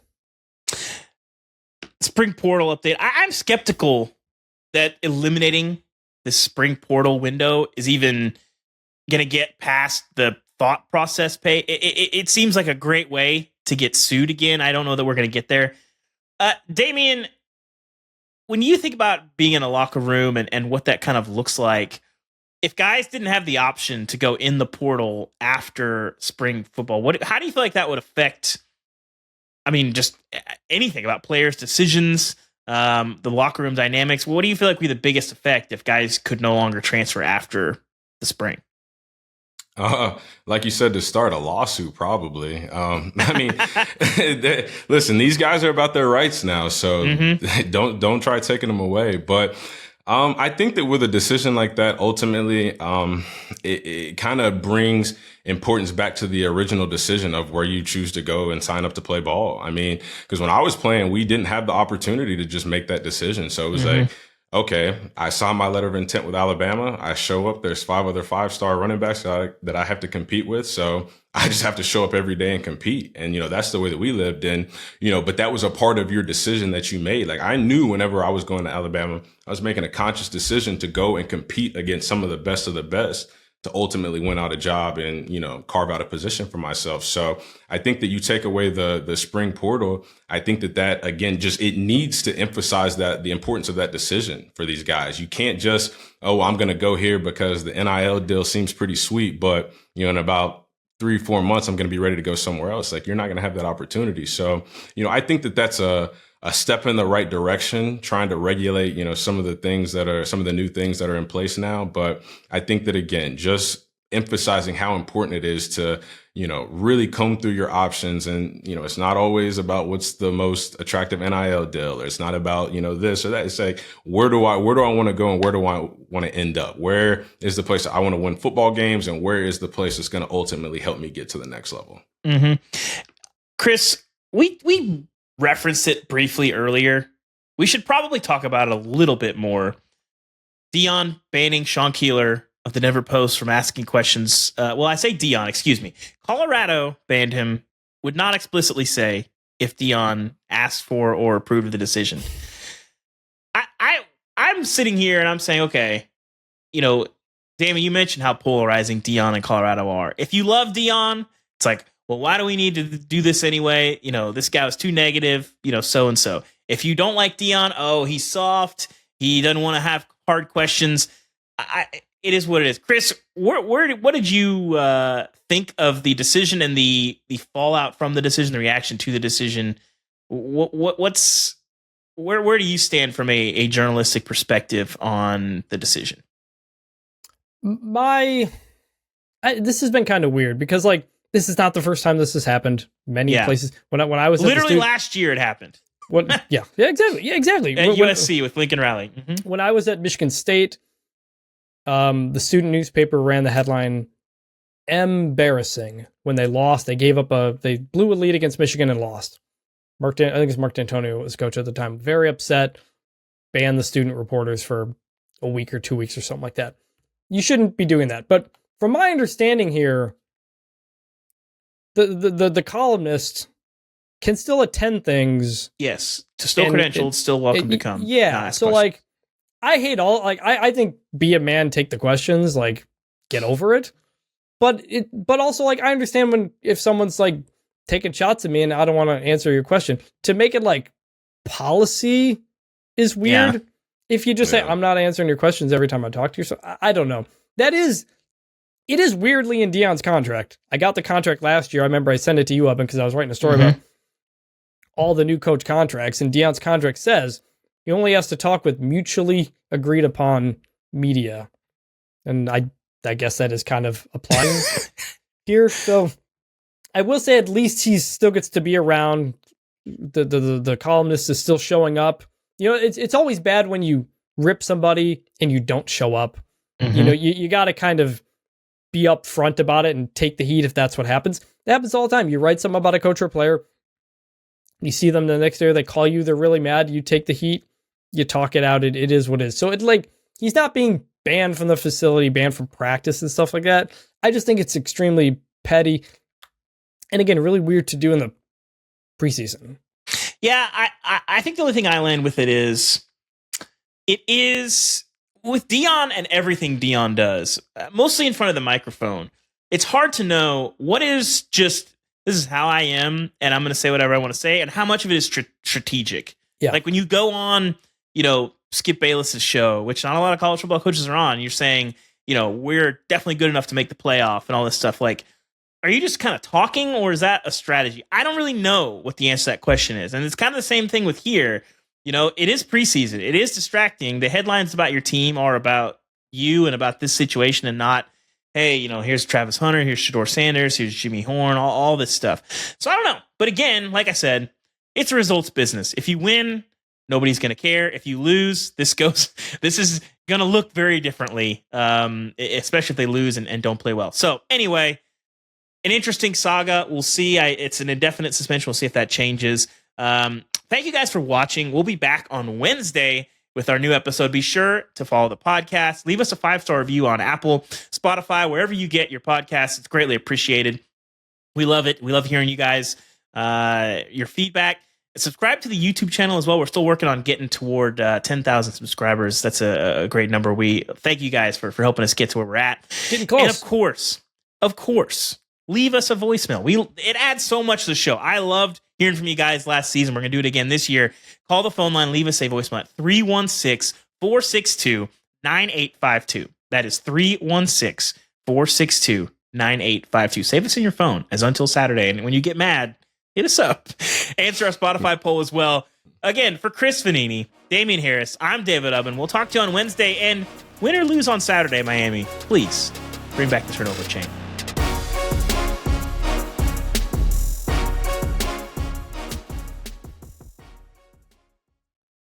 Spring portal update. I'm skeptical that eliminating the spring portal window is even going to get past the thought process pay. It seems like a great way to get sued again. I don't know that we're going to get there. Damien, when you think about being in a locker room and what that kind of looks like, if guys didn't have the option to go in the portal after spring football, how do you feel like that would affect, just anything about players' decisions, the locker room dynamics? What do you feel like would be the biggest effect if guys could no longer transfer after the spring? Like you said, to start a lawsuit, probably. Listen, these guys are about their rights now, so don't try taking them away. But I think that with a decision like that, ultimately, it kind of brings importance back to the original decision of where you choose to go and sign up to play ball. Because when I was playing, we didn't have the opportunity to just make that decision. So it was like, okay, I signed my letter of intent with Alabama. I show up. There's 5 other 5-star running backs that I have to compete with. So I just have to show up every day and compete. And, that's the way that we lived. And, but that was a part of your decision that you made. Like, I knew whenever I was going to Alabama, I was making a conscious decision to go and compete against some of the best to ultimately win out a job and, carve out a position for myself. So I think that you take away the spring portal. I think that again, it needs to emphasize that the importance of that decision for these guys. You can't just, I'm going to go here because the NIL deal seems pretty sweet, but, in about 3-4 months, I'm going to be ready to go somewhere else. Like, you're not going to have that opportunity. So, I think that that's a step in the right direction, trying to regulate, some of the new things that are in place now. But I think that, again, just emphasizing how important it is to, really comb through your options. And, it's not always about what's the most attractive NIL deal, or it's not about, this or that. It's like, where do I want to go, and where do I want to end up? Where is the place that I want to win football games, and where is the place that's going to ultimately help me get to the next level? Mm-hmm. Chris, we referenced it briefly earlier. We should probably talk about it a little bit more. Deion banning Sean Keeler of the Denver Post from asking questions. I say Deion, excuse me. Colorado banned him, would not explicitly say if Deion asked for or approved of the decision. I'm sitting here and I'm saying, okay, Damien, you mentioned how polarizing Deion and Colorado are. If you love Deion, it's like, well, why do we need to do this anyway? This guy was too negative, so and so. If you don't like Deion, oh, he's soft. He doesn't want to have hard questions. It is what it is. Chris, what did you think of the decision and the fallout from the decision, the reaction to the decision? Where do you stand from a journalistic perspective on the decision? This has been kind of weird because, like, this is not the first time this has happened. Many places. When I was literally last year, it happened. Exactly. At USC with Lincoln Riley. Mm-hmm. When I was at Michigan State, the student newspaper ran the headline "Embarrassing" when they lost. They blew a lead against Michigan and lost. I think it's Mark D'Antonio was coach at the time. Very upset. Banned the student reporters for a week or 2 weeks or something like that. You shouldn't be doing that. But from my understanding here, the columnist can still attend things. Yes, still credentialed, still welcome to come. Yeah, so questions. I think be a man, take the questions, like, get over it. But also, like, I understand if someone's like taking shots at me and I don't want to answer your question. To make it like policy is weird. Yeah. If you just say, I'm not answering your questions every time I talk to you. So I don't know. It is weirdly in Deion's contract. I got the contract last year. I remember I sent it to you, Ubben, because I was writing a story about all the new coach contracts. And Deion's contract says he only has to talk with mutually agreed upon media. And I guess that is kind of applying here. So I will say at least he still gets to be around. The columnist is still showing up. It's always bad when you rip somebody and you don't show up. Mm-hmm. You got to kind of be upfront about it and take the heat if that's what happens. It happens all the time. You write something about a coach or player, you see them the next day, they call you, they're really mad, you take the heat, you talk it out, it is what it is. So he's not being banned from the facility, banned from practice and stuff like that. I just think it's extremely petty. And again, really weird to do in the preseason. Yeah, I think the only thing I land with it is with Deion and everything Deion does, mostly in front of the microphone, it's hard to know what is just, this is how I am, and I'm going to say whatever I want to say, and how much of it is strategic. Yeah. Like when you go on, Skip Bayless's show, which not a lot of college football coaches are on, you're saying, we're definitely good enough to make the playoff and all this stuff. Like, are you just kind of talking, or is that a strategy? I don't really know what the answer to that question is. And it's kind of the same thing with here. It is preseason. It is distracting. The headlines about your team are about you and about this situation, and not, hey, here's Travis Hunter, here's Shedeur Sanders, here's Jimmy Horn, all this stuff. So I don't know. But again, like I said, it's a results business. If you win, nobody's going to care. If you lose, this is going to look very differently, especially if they lose and don't play well. So anyway, an interesting saga. We'll see. It's an indefinite suspension. We'll see if that changes. Thank you guys for watching. We'll be back on Wednesday with our new episode. Be sure to follow the podcast. Leave us a 5-star review on Apple, Spotify, wherever you get your podcasts. It's greatly appreciated. We love it. We love hearing you guys, your feedback. Subscribe to the YouTube channel as well. We're still working on getting toward 10,000 subscribers. That's a great number. We thank you guys for helping us get to where we're at. Getting close. And of course, leave us a voicemail. It adds so much to the show. I loved hearing from you guys last season. We're going to do it again this year. Call the phone line. Leave us a voicemail at 316-462-9852. That is 316-462-9852. 9852. Save us in your phone as Until Saturday. And when you get mad, hit us up. Answer our Spotify poll as well. Again, for Chris Vannini, Damien Harris, I'm David Ubben. We'll talk to you on Wednesday. And win or lose on Saturday, Miami, please bring back the turnover chain.